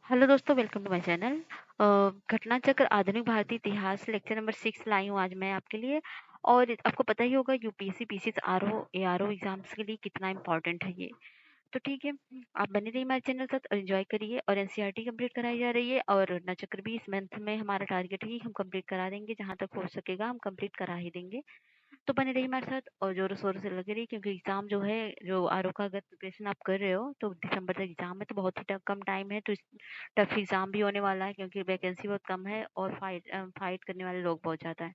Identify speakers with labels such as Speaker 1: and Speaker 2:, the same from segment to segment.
Speaker 1: Hello दोस्तों, welcome to my channel. घटना चक्र आधुनिक भारतीय इतिहास लेक्चर नंबर 6 लाई हूँ आज मैं आपके लिए। और आपको पता ही होगा UPSC PCS RO ARO exams के लिए कितना इम्पोर्टेंट है ये। तो ठीक है, आप बने रहिए हमारे चैनल साथ और एंजॉय करिए। और एनसीईआरटी कंप्लीट कराई जा रही है और घटना चक्र भी इस मंथ में हमारा टारगेट है कि हम कंप्लीट करा देंगे, जहाँ तक हो सकेगा हम कंप्लीट करा ही देंगे। तो बने रहिए हमारे साथ और जोरों शोरों से लगे रहिए, क्योंकि एग्जाम जो है, जो आरओ का अगर प्रिपरेशन आप कर रहे हो तो दिसंबर तक एग्जाम है, तो बहुत ही कम टाइम है। तो टफ एग्जाम भी होने वाला है, क्योंकि वैकेंसी बहुत कम है और फाइट करने वाले लोग बहुत ज़्यादा हैं।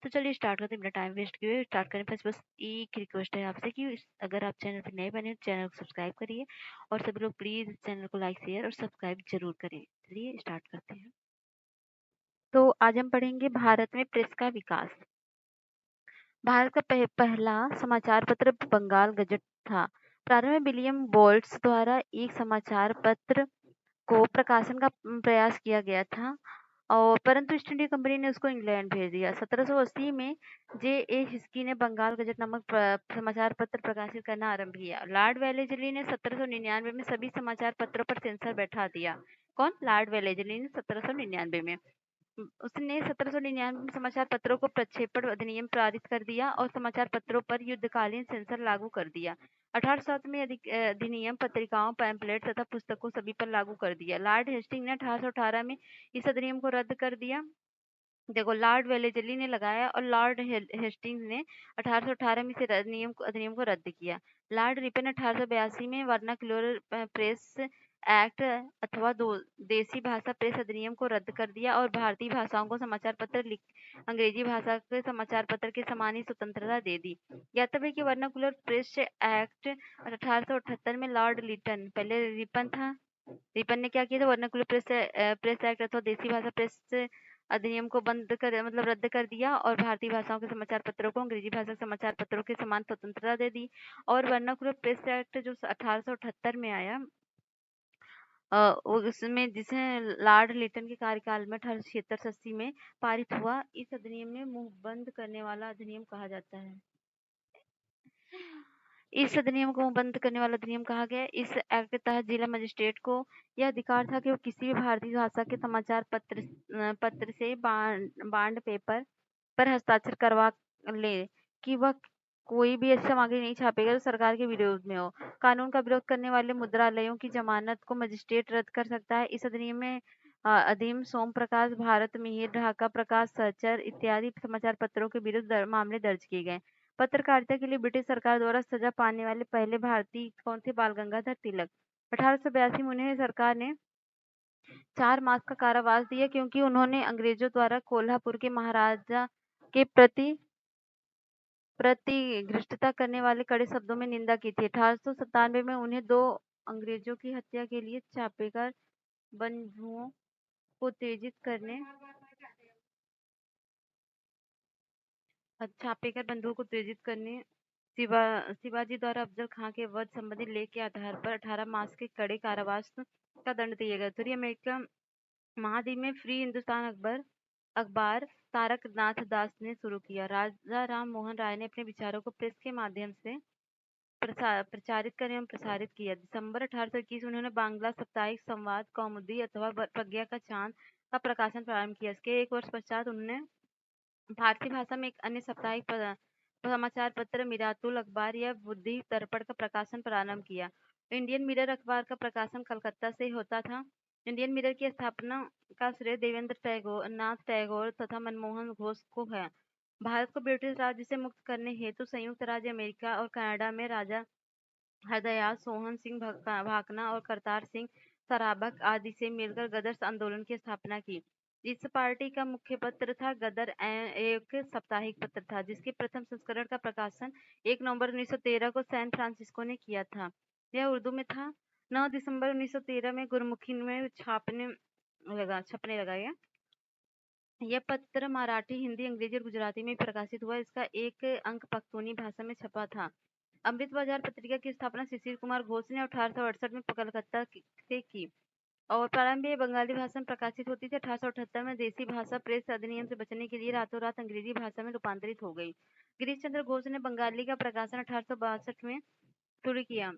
Speaker 1: तो चलिए स्टार्ट करते हैं बिना टाइम वेस्ट किए। स्टार्ट करने पर बस एक रिक्वेस्ट है आपसे कि अगर आप चैनल पर नए बने हो चैनल को सब्सक्राइब करिए, और सभी लोग प्लीज़ चैनल को लाइक शेयर और सब्सक्राइब जरूर करें। चलिए स्टार्ट करते हैं। तो आज हम पढ़ेंगे भारत में प्रेस का विकास। भारत का पहला समाचार पत्र बंगाल गजट था। प्रारंभ में विलियम बोल्ट्स द्वारा एक समाचार पत्र को प्रकाशन का प्रयास किया गया था, और परंतु ईस्ट इंडिया कंपनी ने उसको इंग्लैंड भेज दिया। 1780 में जे ए हिस्की ने बंगाल गजट नामक समाचार पत्र प्रकाशित करना आरंभ किया। लॉर्ड वेलेजली ने 1799 में सभी समाचार पत्रों पर सेंसर बैठा दिया। कौन? लॉर्ड वेलेजली ने 1799 में। उसने 1799 में समाचार पत्रों को प्रक्षेपण अधिनियम पारित कर दिया और समाचार पत्रों पर युद्धकालीन सेंसर लागू कर दिया। 1807 में अधिनियम पत्रिकाओं, पैम्फलेट तथा पुस्तकों सभी पर लागू कर दिया। लॉर्ड हेस्टिंग ने 1818 में इस अधिनियम को रद्द कर दिया। देखो, लॉर्ड वेलेजली ने लगाया और लॉर्ड हेस्टिंग्स ने 1818 में इस अधिनियम को रद्द किया। लॉर्ड रिपन ने 1882 में वर्नाक्युलर प्रेस एक्ट अथवा देसी भाषा प्रेस अधिनियम को रद्द कर दिया और भारतीय भाषाओं को समाचार पत्र अंग्रेजी भाषा के समाचार पत्र के समान ही स्वतंत्रता दे दी। ज्ञातव्य है कि वर्नाक्युलर प्रेस एक्ट 1878 में लॉर्ड लिटन, पहले रिपन था, रिपन ने क्या किया था? वर्नाक्युलर प्रेस एक्ट अथवा देसी भाषा प्रेस अधिनियम को रद्द कर दिया और भारतीय भाषाओं के समाचार पत्रों को अंग्रेजी भाषा के समाचार पत्रों के समान स्वतंत्रता दे दी। और वर्नाक्युलर प्रेस एक्ट जो 1878 में आया, उसमें जिसे लॉर्ड लिटन के कार्यकाल में 1876-80 में पारित हुआ, इस अधिनियम में मुंह बंद करने वाला अधिनियम कहा जाता है। इस अधिनियम को बंद करने वाला अधिनियम कहा गया। इस एक्ट के तहत जिला मजिस्ट्रेट को यह अधिकार था कि वो किसी भी भारतीय भाषा के समाचार पत्र से बांड पेपर पर हस्ताक्षर करवा ले कि वह कोई भी ऐसी सामग्री नहीं छापेगा जो सरकार के विरोध में हो। कानून का विरोध करने वाले मुद्रालयों की जमानत को मजिस्ट्रेट रद्द कर सकता है। इस अधिनियम में अधीन सोम प्रकाश, भारत मिहिर, ढाका प्रकाश, सहचर इत्यादि समाचार पत्रों के विरुद्ध मामले दर्ज किए गए। पत्रकारिता के लिए ब्रिटिश सरकार द्वारा सजा पाने वाले पहले भारतीय कौन थे? बाल गंगाधर तिलक। 1882 में उन्हें सरकार ने 4 मास का कारावास दिया, क्योंकि उन्होंने अंग्रेजों द्वारा कोल्हापुर के महाराजा के प्रति प्रतिष्ठिता करने वाले कड़े शब्दों में निंदा की थी। 1897 में उन्हें 2 अंग्रेजों की हत्या के लिए छापेकर बंधुओं को उत्तेजित करने छापेकर बंधुओं को उत्तेजित करने शिवाजी द्वारा अफजल खां के वध संबंधी लेख के आधार पर 18 मास के कड़े कारावास का दंड दिया गया। उत्तरी अमेरिका महाद्वीप में फ्री हिंदुस्तान अखबार तारक नाथ दास ने शुरू किया। राजा राम मोहन राय ने अपने विचारों को प्रेस के माध्यम से प्रचारित कर एवं प्रसारित किया। दिसंबर 1821 उन्होंने बांग्ला साप्ताहिक संवाद कौमुदी अथवा प्रज्ञा का चांद का प्रकाशन प्रारंभ किया। इसके 1 वर्ष पश्चात उन्होंने फारसी भाषा में एक अन्य साप्ताहिक समाचार पत्र मिरातुल अखबार या बुद्धि दर्पण का प्रकाशन प्रारंभ किया। इंडियन मिरर अखबार का प्रकाशन कलकत्ता से होता था। इंडियन मिरर की स्थापना का श्रेय देवेंद्र टैगोर, नाथ टैगोर तथा मनमोहन घोष को है। भारत को ब्रिटिश राज्य से मुक्त करने हेतु संयुक्त राज्य अमेरिका और कनाडा में राजा हरदयाल, सोहन सिंह भाकना और करतार सिंह सराबक आदि से मिलकर गदर आंदोलन की स्थापना की। इस पार्टी का मुख्य पत्र था गदर, एक साप्ताहिक पत्र था जिसके प्रथम संस्करण का प्रकाशन 1 नवंबर 1913 को सैन फ्रांसिस्को ने किया था। यह उर्दू में था। 9 दिसंबर 1913 में गुरमुखी में छपने लगा यह पत्र मराठी, हिंदी, अंग्रेजी और गुजराती में प्रकाशित हुआ। इसका एक अंक पख्तूनी भाषा में छपा था। अमृत बाजार पत्रिका की स्थापना शिशिर कुमार घोष ने 1868 में कलकत्ता से की और प्रारंभ में बंगाली भाषा में प्रकाशित होती थी। 1878 में देसी भाषा प्रेस अधिनियम से बचने के लिए रातों रात अंग्रेजी भाषा में रूपांतरित हो गई। गिरीश चंद्र घोष ने बंगाली का प्रकाशन 1862 में शुरू किया।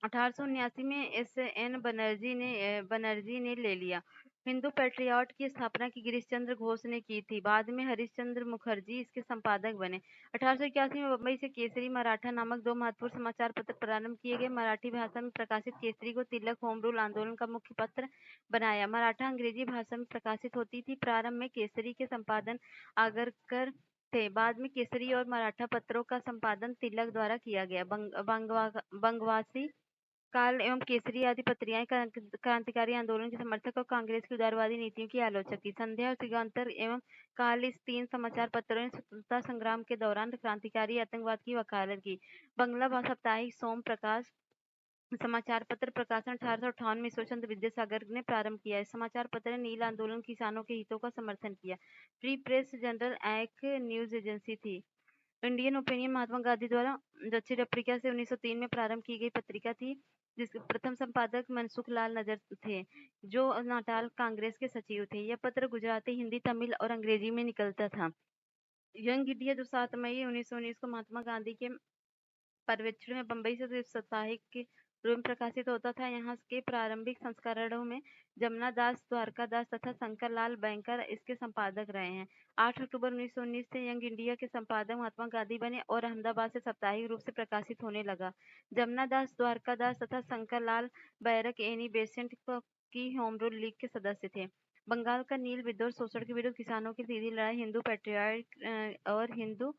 Speaker 1: 1879 में एस.एन. बनर्जी ने ले लिया। हिंदू पैट्रियट की स्थापना की गिरीश चंद्र घोष ने की थी। बाद में हरिश्चंद्र मुखर्जी इसके संपादक बने। 1881 में बम्बई से केसरी मराठा नामक दो महत्वपूर्ण समाचार पत्र प्रारंभ किए गए। मराठी भाषा में प्रकाशित केसरी को तिलक होम रूल आंदोलन का मुख्य पत्र बनाया। मराठा अंग्रेजी भाषा में प्रकाशित होती थी। प्रारंभ में केसरी के संपादन आगरकर थे। बाद में केसरी और मराठा पत्रों का संपादन तिलक द्वारा किया गया। बंगवासी काल एवं केसरी आदि पत्रिकाएं क्रांतिकारी आंदोलन के समर्थक और कांग्रेस की उदारवादी नीतियों की आलोचक थी। संध्या और युगांतर एवं काल इस तीन समाचार पत्रों ने स्वतंत्रता संग्राम के दौरान क्रांतिकारी आतंकवाद की वकालत की। बंगला साप्ताहिक सोम प्रकाश समाचार पत्र प्रकाशन 1858 में ईश्वरचंद्र विद्यासागर ने प्रारंभ किया। इस समाचार पत्र ने नील आंदोलन किसानों के हितों का समर्थन किया। फ्री प्रेस जनरल एक न्यूज एजेंसी थी। इंडियन ओपिनियन महात्मा गांधी द्वारा दक्षिण अफ्रीका से 1903 में प्रारंभ की गई पत्रिका थी, जिसके प्रथम संपादक मनसुख लाल नजर थे, जो नाटाल कांग्रेस के सचिव थे। यह पत्र गुजराती, हिंदी, तमिल और अंग्रेजी में निकलता था। यंग इंडिया जो 7 मई 1919 को महात्मा गांधी के पर्यवेक्षण में बंबई से साप्ताहिक के रूप में प्रकाशित होता था। यहाँ के प्रारंभिक संस्करणों में जमुना दास, द्वारका दास तथा शंकर लाल बैंकर इसके संपादक रहे हैं। 8 अक्टूबर 1919 से यंग इंडिया के संपादक महात्मा गांधी बने और अहमदाबाद से साप्ताहिक रूप से प्रकाशित होने लगा। जमुना दास, द्वारका दास तथा Shankar Lal barrack Annie Besant की होम रूल लीग के सदस्य थे। बंगाल का नील विद्रोह, शोषण के विरुद्ध किसानों की सीधी लड़ाई, हिंदू पैट्रियट और हिंदू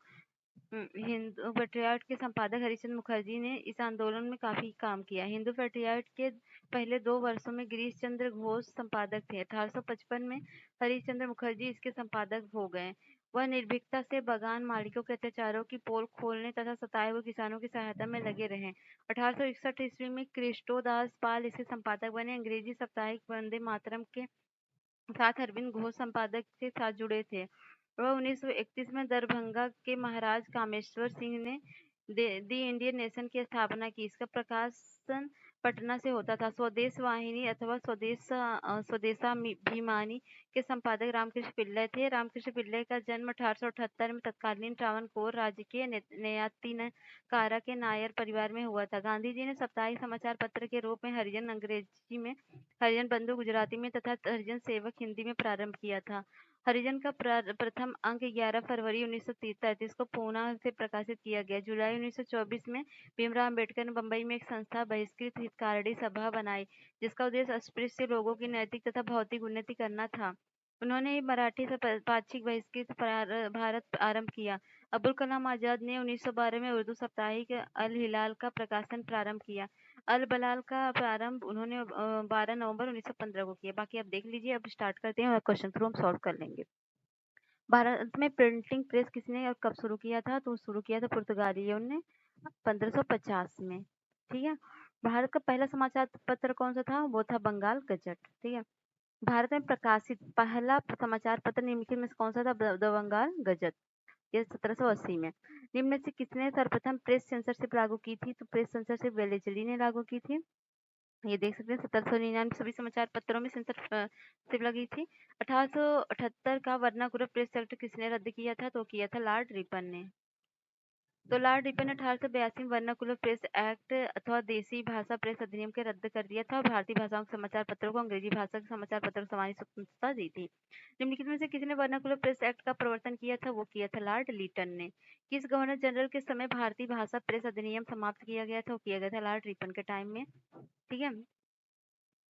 Speaker 1: पैट्रियट के संपादक हरिश्चंद्र मुखर्जी ने इस आंदोलन में काफी काम किया। हिंदू पैट्रियट के पहले 2 वर्षों में गिरीश चंद्र घोष संपादक थे। 1855 में हरिश्चंद्र मुखर्जी इसके संपादक हो गए। वह निर्भीकता से बागान मालिकों के अत्याचारों की पोल खोलने तथा सताए हुए किसानों की सहायता में लगे रहे। 1861 ईस्वी में कृष्णोदास पाल इसके संपादक बने। अंग्रेजी साप्ताहिक वंदे मातरम के साथ अरविंद घोष संपादक के साथ जुड़े थे। वह 1931 में दरभंगा के महाराज कामेश्वर सिंह ने दी इंडियन नेशन की स्थापना की। इसका प्रकाशन पटना से होता था। स्वदेश वाहिनी अथवा स्वदेशाभिमानी के संपादक रामकृष्ण पिल्लई थे। रामकृष्ण पिल्लई का जन्म 1878 में तत्कालीन ट्रावनकोर राज्य के नेय्यातिनकारा के नायर परिवार में हुआ था। गांधी जी ने साप्ताहिक समाचार पत्र के रूप में हरिजन अंग्रेजी में, हरिजन बंधु गुजराती में तथा हरिजन सेवक हिंदी में प्रारंभ किया था। हरिजन का प्रथम अंक 11 फरवरी 1933 को पूना से प्रकाशित किया गया। जुलाई 1924 में भीमराव अंबेडकर ने बंबई में एक संस्था बहिष्कृत हितकारिणी सभा बनाई, जिसका उद्देश्य अस्पृश्य लोगों की नैतिक तथा भौतिक उन्नति करना था। उन्होंने ही मराठी से पाक्षिक बहिष्कृत भारत आरंभ किया। अबुल कलाम आजाद ने 1912 में उर्दू साप्ताहिक अल हिलाल का प्रकाशन प्रारंभ किया। अल बलाल का प्रारंभ उन्होंने 12 नवंबर 1915 को किया। बाकी आप देख लीजिए। अब स्टार्ट करते हैं और क्वेश्चन थ्रू हम सॉल्व कर लेंगे। भारत में प्रिंटिंग प्रेस किसने और कब शुरू किया था? तो शुरू किया था पुर्तगालियों ने 1550 में। ठीक है। भारत का पहला समाचार पत्र कौन सा था? वो था बंगाल गजट। ठीक है। भारत में प्रकाशित पहला समाचार पत्र निम्नलिखित में से कौन सा था? The Bengal gazette. ये 1780 में। निम्न में से किसने सर्वप्रथम प्रेस सेंसरशिप लागू की थी? तो प्रेस सेंसरशिप वेलेस्ली ने लागू की थी। ये देख सकते हैं 1799 सभी समाचार पत्रों में सेंसरशिप लगी थी। 1878 का वर्नाकुलर प्रेस एक्ट किसने रद्द किया था? तो किया था लॉर्ड रिपन ने। तो लॉर्ड रिपन ने 1882 में वर्नाकुलर प्रेस एक्ट अथवा देसी भाषा प्रेस अधिनियम के रद्द कर दिया था और भारतीय भाषाओं के समाचार पत्रों को अंग्रेजी भाषा के समाचार पत्रों को समान स्वतंत्रता दी थी। निम्नलिखित में से किसने वर्नाकुलर प्रेस एक्ट का प्रवर्तन किया था? वो किया था लॉर्ड लिटन ने। किस गवर्नर जनरल के समय भारतीय भाषा प्रेस अधिनियम समाप्त किया गया था? वो किया गया था लॉर्ड रिपन के टाइम में। ठीक है।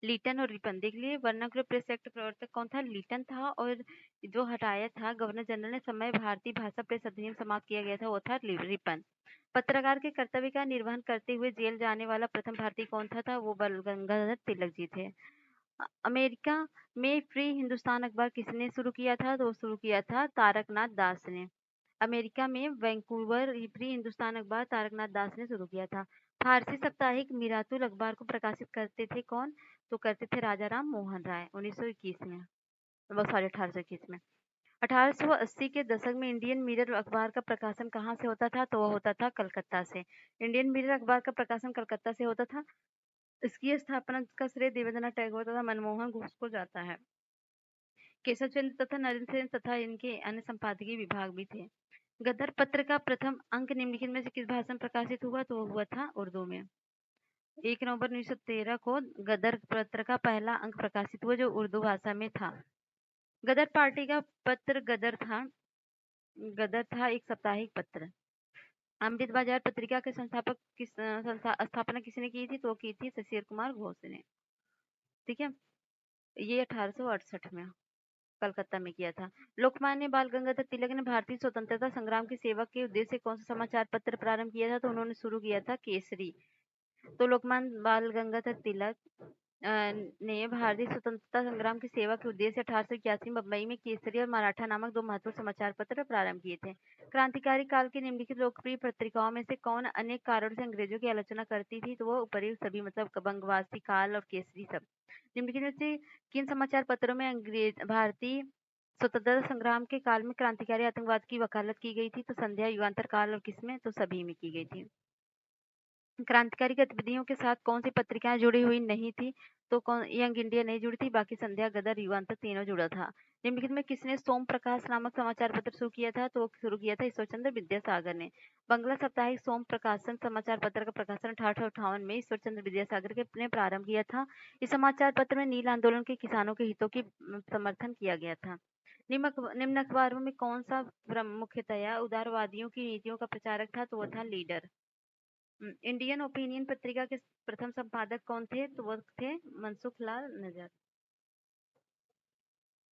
Speaker 1: लिटन और रिपन देख लिए। वर्नाकुलर प्रेस एक्ट प्रवर्तक कौन था? लिटन था। और जो हटाया था गवर्नर जनरल ने समय भारतीय भाषा प्रेस अधिनियम समाप्त किया गया था, वो था रिपन। पत्रकार के कर्तव्य का निर्वहन करते हुए जेल जाने वाला प्रथम भारतीय कौन था? वो बाल गंगाधर तिलक जी थे। अमेरिका में फ्री हिंदुस्तान अखबार किसने शुरू किया था? तो शुरू किया था तारकनाथ दास ने। अमेरिका में वैंकूवर फ्री हिंदुस्तान अखबार तारकनाथ दास ने शुरू किया था। फारसी साप्ताहिक मिरातुल अखबार को प्रकाशित करते थे कौन? तो करते थे राजा राम मोहन राय 1921 में। सॉरी 1821 में। 1880 के दशक में इंडियन मिरर अखबार का प्रकाशन कहाँ से होता था? तो वह होता था कलकत्ता से। इंडियन मिरर अखबार का प्रकाशन कलकत्ता से होता था। इसकी स्थापना का श्रेय देवेंद्रनाथ टैगोर तथा मनमोहन घोष को जाता है। केशव चंद्र तथा नरेंद्र सेन तथा इनके अन्य संपादकीय विभाग भी थे। गदर पत्र का प्रथम अंक निम्नलिखित में से किस भाषा में प्रकाशित हुआ? तो हुआ था उर्दू में। 1 नवंबर 1913 को गदर पत्र का पहला अंक प्रकाशित हुआ जो उर्दू भाषा में था। गदर पार्टी का पत्र गदर था एक साप्ताहिक पत्र। अमृत बाजार पत्रिका के स्थापना किसने की थी? तो की थी शशिर कुमार घोष ने। ठीक है, ये 1868 में कलकत्ता में किया था। लोकमान्य बाल गंगाधर तिलक ने भारतीय स्वतंत्रता संग्राम की सेवा के उद्देश्य से कौन सा समाचार पत्र प्रारंभ किया था? तो उन्होंने शुरू किया था केसरी। तो लोकमान्य बाल गंगाधर तिलक ने भारतीय स्वतंत्रता संग्राम की सेवा के उद्देश्य से 1881 में बम्बई में केसरी और मराठा नामक 2 महत्वपूर्ण समाचार पत्र प्रारंभ किए थे। क्रांतिकारी काल की निम्नलिखित लोकप्रिय पत्रिकाओं में से कौन अनेक कारणों से अंग्रेजों की आलोचना करती थी? तो वो उपर्युक्त सभी, मतलब बंगवासी, काल और केसरी सब। निम्नलिखित में से किन समाचार पत्रों में भारतीय स्वतंत्रता संग्राम के काल में क्रांतिकारी आतंकवाद की वकालत की गई थी? तो संध्या, युगांतर, काल और किसमें? तो सभी में की गई थी। क्रांतिकारी गतिविधियों के साथ कौन सी पत्रिकाएं जुड़ी हुई नहीं थी? तो कौन? यंग इंडिया नहीं जुड़ी थी, बाकी संध्या, गदर, युगांतर तीनों जुड़ा था। निम्नलिखित में किसने सोम प्रकाश नामक समाचार पत्र शुरू किया था? तो शुरू किया था ईश्वर चंद्र विद्यासागर ने। बंगला साप्ताहिक सोम प्रकाशन समाचार पत्र का प्रकाशन 1858 में ईश्वर चंद्र विद्यासागर के ने प्रारंभ किया था। इस समाचार पत्र में नील आंदोलन के किसानों के हितों की समर्थन किया गया था। निम्न अखबारों में कौन सा मुख्यतया उदारवादियों की नीतियों का प्रचारक था? तो वो था लीडर। इंडियन ओपिनियन पत्रिका के प्रथम संपादक कौन थे? तो वो थे मनसुख लाल नजर।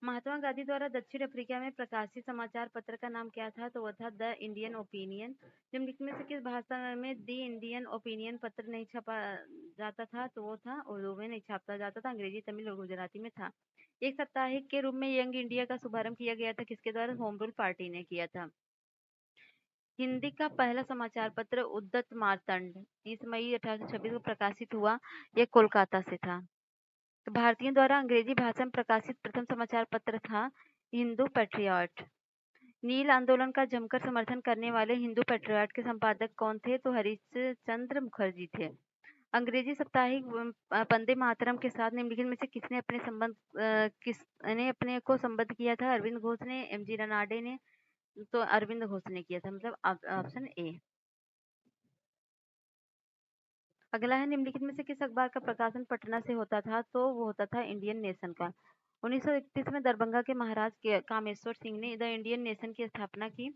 Speaker 1: महात्मा गांधी द्वारा दक्षिण अफ्रीका में प्रकाशित समाचार पत्र का नाम क्या था? तो वो था द इंडियन ओपिनियन। निम्नलिखित में से किस भाषा में द इंडियन ओपिनियन पत्र नहीं छपा जाता था? तो वो था उर्दू में नहीं छापा जाता था, अंग्रेजी, तमिल और गुजराती में था। एक साप्ताहिक के रूप में यंग इंडिया का शुभारंभ किया गया था, किसके द्वारा? होम रूल पार्टी ने किया था। हिंदी का पहला समाचार पत्र उद्यत मार्तंड 30 मई 1826 को प्रकाशित हुआ। यह कोलकाता से था। तो भारतीयों द्वारा अंग्रेजी भाषा में प्रकाशित प्रथम समाचार पत्र था हिंदू पैट्रियट। नील आंदोलन का जमकर समर्थन करने वाले हिंदू पैट्रियट के संपादक कौन थे? तो हरीश चंद्र मुखर्जी थे। अंग्रेजी साप्ताहिक वंदे मातरम के साथ निम्नलिखित में से किसने अपने को संबद्ध किया था? अरविंद घोष ने, एमजी रनाडे ने। तो अरविंद घोष ने किया था, मतलब ऑप्शन ए। अगला है, निम्नलिखित में से किस अखबार का प्रकाशन पटना से होता था? तो वो होता था इंडियन नेशन का। 1931 में दरभंगा के महाराज कामेश्वर सिंह ने द इंडियन नेशन की स्थापना की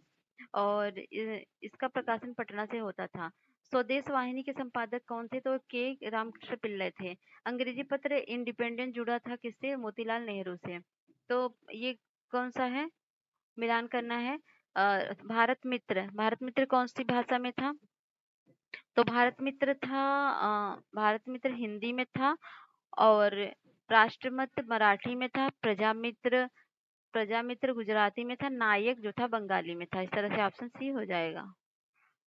Speaker 1: और इसका प्रकाशन पटना से होता था। स्वदेश वाहिनी के संपादक कौन थे? तो के रामकृष्ण पिल्लई थे। अंग्रेजी पत्र इंडिपेंडेंट जुड़ा था किससे? मोतीलाल नेहरू से। तो ये कौन सा है? मिलान करना है। भारत मित्र, भारत मित्र कौन सी भाषा में था? तो भारत मित्र हिंदी में था और राष्ट्रमत मराठी में था, प्रजामित्र गुजराती में था, नायक जो था बंगाली में था। इस तरह से ऑप्शन सी हो जाएगा।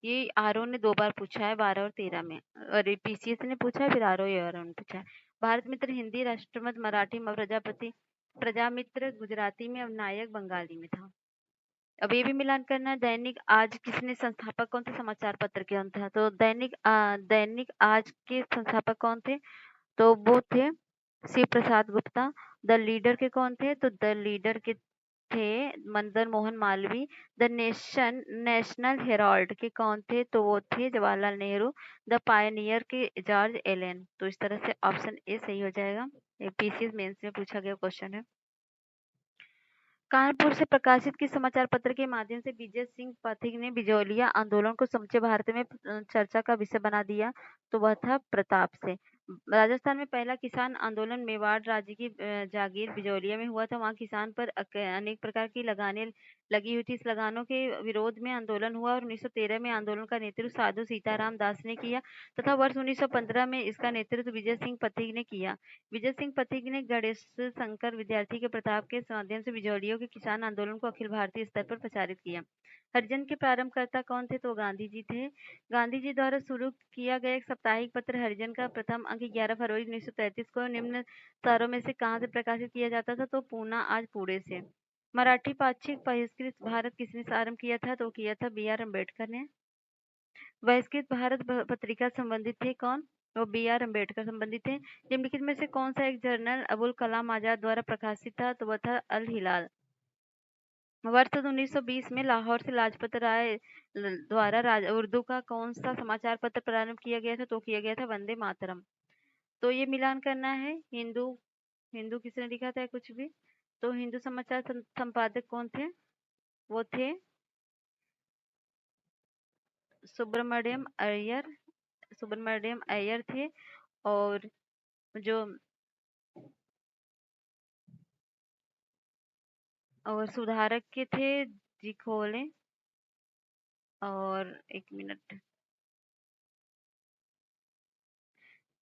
Speaker 1: ये आरओ ने 2 बार पूछा है, 12 और 13 में, और पीसीएस ने पूछा है, फिर आरओ ने पूछा है। भारत मित्र हिंदी, राष्ट्रमत मराठी, प्रजामित्र गुजराती में और नायक बंगाली में था। अब ये भी मिलान करना है। दैनिक आज किसने संस्थापक कौन थे? समाचार पत्र के कौन था? तो दैनिक आज के संस्थापक कौन थे? तो वो थे शिव प्रसाद गुप्ता। द लीडर के कौन थे? तो द लीडर के थे Madan Mohan Malviya. The national Herald के कौन थे? तो वो थे जवाहरलाल नेहरू। द पायनियर के जॉर्ज एलन। तो इस तरह से ऑप्शन ए सही हो जाएगा। ये पीसीएस मेंस में पूछा गया क्वेश्चन है। कानपुर से प्रकाशित किस समाचार पत्र के माध्यम से विजय सिंह पथिक ने बिजौलिया आंदोलन को समूचे भारत में चर्चा का विषय बना दिया? तो वह था प्रताप से। राजस्थान में पहला किसान आंदोलन मेवाड़ राज्य की जागीर बिजौलिया में हुआ था। वहां किसान पर अनेक प्रकार की लगाने लगी हुई थी। इस लगानों के विरोध में आंदोलन हुआ और 1913 में आंदोलन का नेतृत्व साधु सीताराम दास ने किया तथा वर्ष 1915 में इसका नेतृत्व विजय सिंह पथिक ने किया। विजय सिंह पथिक ने गणेश शंकर विद्यार्थी के प्रताप के माध्यम से बिजौलियों के किसान आंदोलन को अखिल भारतीय स्तर पर प्रचारित किया। हरिजन के प्रारंभकर्ता कौन थे? तो गांधी जी थे। गांधी जी द्वारा शुरू किया गया एक साप्ताहिक पत्र हरिजन का प्रथम अंक 11 फरवरी 1933 को निम्न शहरों में से कहां से प्रकाशित किया जाता था? तो पूना, आज पुणे से। मराठी पाक्षिक बहिष्कृत भारत किसने आरंभ किया था? तो किया था बी आर अम्बेडकर ने। बहिष्कृत भारत पत्रिका संबंधित थे कौन? वो बी आर अम्बेडकर संबंधित थे। निम्नलिखित में से कौन सा एक जर्नल अबुल कलाम आजाद द्वारा प्रकाशित था? तो वह था अल हिलाल। वर्ष 1920 में लाहौर से लाजपत राय द्वारा उर्दू का कौन सा समाचार पत्र प्रारंभ किया गया था? तो किया गया था वंदे मातरम। तो ये मिलान करना है। हिंदू हिंदू किसने लिखा था कुछ भी? तो हिंदू समाचार संपादक कौन थे? वो थे सुब्रमण्यम अय्यर। सुब्रमण्यम अय्यर थे। और जो और सुधारक के थे जी खोले। और एक मिनट,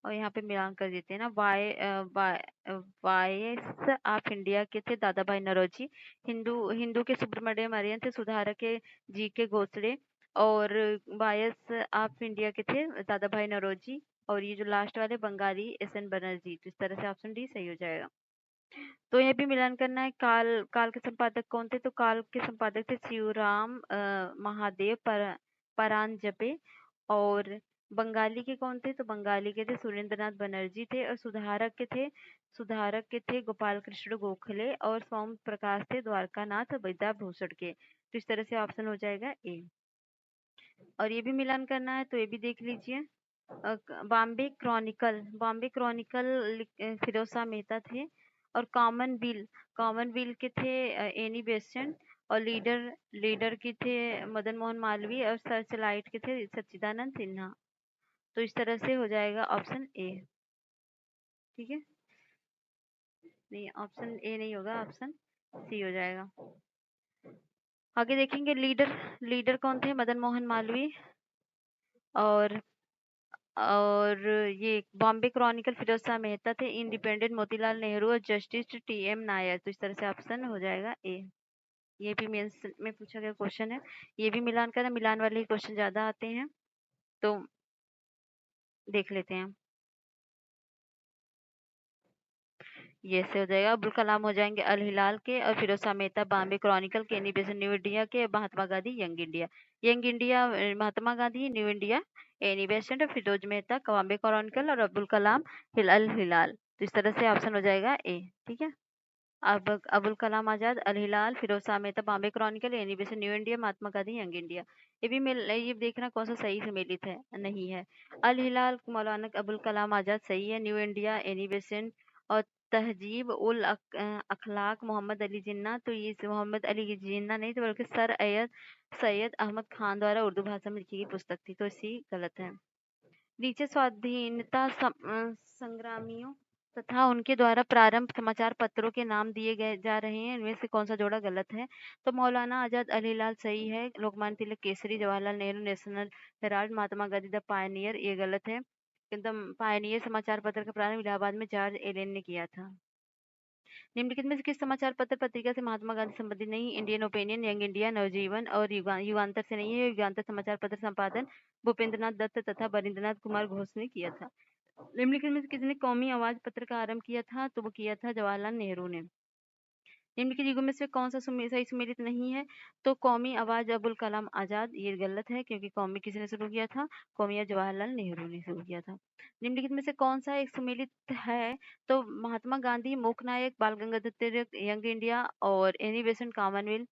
Speaker 1: और यहाँ पे मिलान कर देते हैं ना। वायस ऑफ इंडिया के थे दादा भाई नौरोजी। हिंदू हिंदू के सुब्रमण्यम अय्यर थे। सुधारक के जी के घोषणे। और वायस ऑफ इंडिया के थे दादा भाई नौरोजी। और ये जो लास्ट वाले बंगाली एस एन बनर्जी। तो इस तरह से ऑप्शन डी सही हो जाएगा। तो ये भी मिलान करना है। काल काल के संपादक कौन थे? तो काल के संपादक थे शिवराम महादेव परांजपे। और बंगाली के कौन थे? तो बंगाली के थे सुरेंद्रनाथ बनर्जी थे। और सुधारक के थे गोपाल कृष्ण गोखले। और सोम प्रकाश थे द्वारकानाथ विद्याभूषण के। तो इस तरह से ऑप्शन हो जाएगा ए। और ये भी मिलान करना है, तो ये भी देख लीजिए। बॉम्बे क्रॉनिकल फिरोज शाह मेहता थे। और कॉमनवेल्थ के थे एनी बेसेंट। और लीडर लीडर के थे मदन मोहन मालवीय। और सर्चलाइट के थे सच्चिदानंद सिन्हा। तो इस तरह से हो जाएगा ऑप्शन ए। ठीक है, नहीं ऑप्शन ए नहीं होगा, ऑप्शन सी हो जाएगा। आगे देखेंगे लीडर। लीडर कौन थे? मदन मोहन मालवीय। और ये बॉम्बे क्रॉनिकल फिरोज शाह मेहता थे। इंडिपेंडेंट मोतीलाल नेहरू। और जस्टिस टी एम नायर। तो इस तरह से ऑप्शन हो जाएगा ए। ये भी मेंस में पूछा गया क्वेश्चन है। ये भी मिलान करना, मिलान वाले ही क्वेश्चन ज्यादा आते हैं, तो देख लेते हैं। ये से हो जाएगा। अब्दुल कलाम हो जाएंगे अल हिलाल के। और फिरोज शाह मेहता बॉम्बे क्रॉनिकल के। एनी बेसेंट न्यू इंडिया के। Mahatma Gandhi Young India. Young India Mahatma Gandhi. New India Annie Besant. और फिरोज मेहता बॉम्बे क्रॉनिकल। और अब्दुल कलाम अल हिलाल। तो इस तरह से ऑप्शन हो जाएगा ए। ठीक है। अब Abul Kalam Azad Al Hilal Firoz Shah Mehta Bombay Chronicle Annie Besant New India Mahatma Gandhi Young India. ये भी मिल ये देखना कौन सा सही से मिलित है, नहीं है। अल हिलाल मौलाना अबुल कलाम आजाद सही है। New India Annie Besant. और तहजीब उल अखलाक मोहम्मद अली जिन्ना। तो ये मोहम्मद अली जिन्ना नहीं, तो बल्कि सैयद अहमद खान द्वारा उर्दू भाषा में लिखी गई पुस्तक थी। तो इसी गलत है। नीचे स्वाधीनता संग्रामियों तथा उनके द्वारा प्रारंभ समाचार पत्रों के नाम दिए गए जा रहे हैं। इनमें से कौन सा जोड़ा गलत है? तो मौलाना आजाद अल हिलाल सही है। Lokmanya Tilak Kesari, Jawaharlal Nehru National Herald, Mahatma Gandhi the Pioneer ये गलत है। एकदम पायनियर समाचार पत्र का प्रारंभ इलाहाबाद में जॉर्ज एलेन ने किया था। निम्नलिखित में से किस समाचार पत्र पत्रिका से महात्मा गांधी संबंधित नहीं? इंडियन ओपिनियन, यंग इंडिया, नवजीवन और युगांतर से नहीं है। युगांतर समाचार पत्र संपादन भूपेंद्रनाथ दत्त तथा बरिंद्रनाथ कुमार घोष ने किया था। निम्नलिखित में से किसने कौमी आवाज पत्र का आरंभ किया था? तो वो किया था जवाहरलाल नेहरू ने। निम्नलिखित युगों में से कौन सा सही सुमेलित नहीं है? तो कौमी आवाज अबुल कलाम आजाद ये गलत है, क्योंकि कौमी किसने शुरू किया था? कौमी जवाहरलाल नेहरू ने शुरू किया था। निम्नलिखित में से कौन सा एक सुमेलित है? तो महात्मा गांधी मूक नायक, बाल गंगाधर तिलक, यंग इंडिया और एनी बेसेंट कॉमनवेल्थ।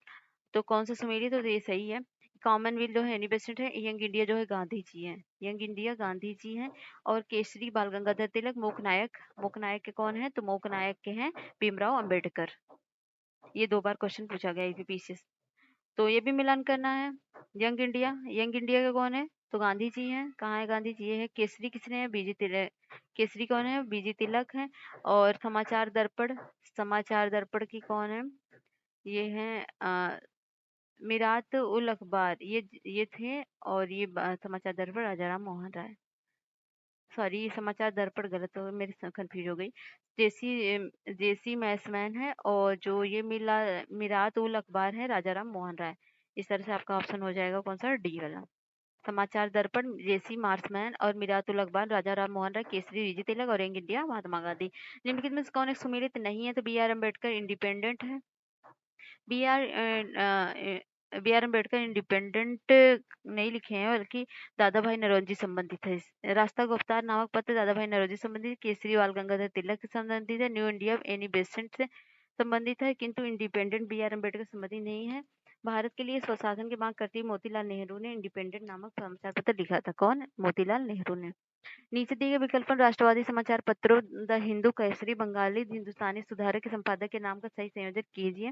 Speaker 1: तो कौन सा सुमेलित? तो ये सही है। कॉमनवेल्थ जो है एनी बेसेंट है। यंग इंडिया जो है गांधी जी है। यंग इंडिया गांधी जी हैं। और केसरी बाल गंगाधर तिलक। मूक नायक के कौन है? तो मूक नायक के हैं भीमराव अंबेडकर। ये 2 बार क्वेश्चन पूछा गया यूपीपीसी से। तो ये भी मिलान करना है। यंग इंडिया के कौन है? तो गांधी जी हैं। कहाँ है गांधी जी? ये है। केसरी किसने है? बीजी तिलक। केसरी कौन है? बीजी तिलक है। और समाचार दर्पण की कौन है? ये है मिरात उल अखबार, ये थे। और ये समाचार दर्पण राजाराम मोहन राय। सॉरी, समाचार दर्पण गलत हो गया, मेरी कंफ्यूज हो गई। जेसी मैसमैन है। और जो ये मिरात उल अखबार है राजाराम मोहन राय। इस तरह से आपका ऑप्शन हो जाएगा कौन सा? डी वाला। समाचार दर्पण जेसी मार्समैन और मिरातुल अखबार राजा राम मोहन राय, केसरी विजय तिलक और यंग इंडिया महात्मा गांधी। निम्नलिखित में से कौन एक सुमेलित नहीं है? तो बी आर अम्बेडकर इंडिपेंडेंट है। B R B R Ambedkar independent नहीं लिखे हैं, बल्कि दादा भाई नौरोजी संबंधित है। रास्ता गुप्तार नामक पत्र दादा भाई नौरोजी संबंधित। केसरी बाल गंगाधर तिलक से संबंधित है। न्यू इंडिया एनी बेसेंट से संबंधित है, किंतु इंडिपेंडेंट बी आर अम्बेडकर संबंधी नहीं है। भारत के लिए स्वशासन की मांग करती मोतीलाल नेहरू ने इंडिपेंडेंट नामक समाचार पत्र लिखा था। कौन? मोतीलाल नेहरू ने। नीचे दिए गए विकल्प पर राष्ट्रवादी समाचार पत्रों द हिंदू, केसरी, बंगाली, हिंदुस्तानी सुधारक के संपादक के नाम का सही संयोजन कीजिए।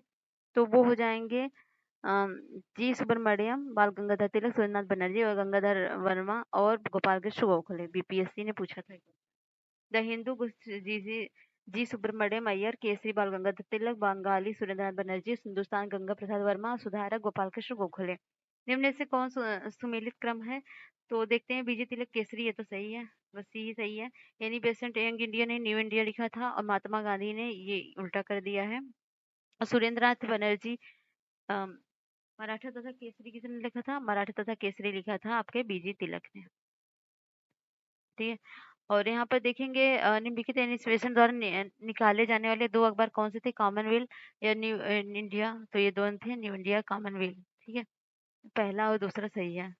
Speaker 1: तो वो हो जाएंगे जी सुब्रमण्यम, बाल गंगाधर तिलक, सुरेंद्रनाथ बनर्जी और गंगाधर वर्मा और गोपाल कृष्ण गोखले। बीपीएससी ने पूछा था। द हिंदू जी सुब्रमण्यम अय्यर, केसरी बाल गंगाधर तिलक, बंगाली सुरेंद्रनाथ बनर्जी, हिंदुस्तान गंगा प्रसाद वर्मा, सुधारक गोपाल कृष्ण गोखले। निम्न से कौन सुमेलित क्रम है? तो देखते हैं। बीजे तिलक केसरी, ये तो सही है, बस यही सही है। एनी बेसेंट यंग इंडिया ने न्यू इंडिया लिखा था और महात्मा गांधी ने ये उल्टा कर दिया है। सुरेंद्रनाथ बनर्जी मराठा तथा केसरी किसने लिखा था? मराठा तथा केसरी लिखा था आपके बीजे तिलक ने। ठीक है। और यहाँ पर देखेंगे निम्नलिखित एडमिनिस्ट्रेशन द्वारा निकाले जाने वाले दो अखबार कौन से थे? कॉमनवेल्थ या न्यू इंडिया। तो ये दोनों थे, न्यू इंडिया, कॉमनवेल्थ। ठीक है, पहला और दूसरा सही है।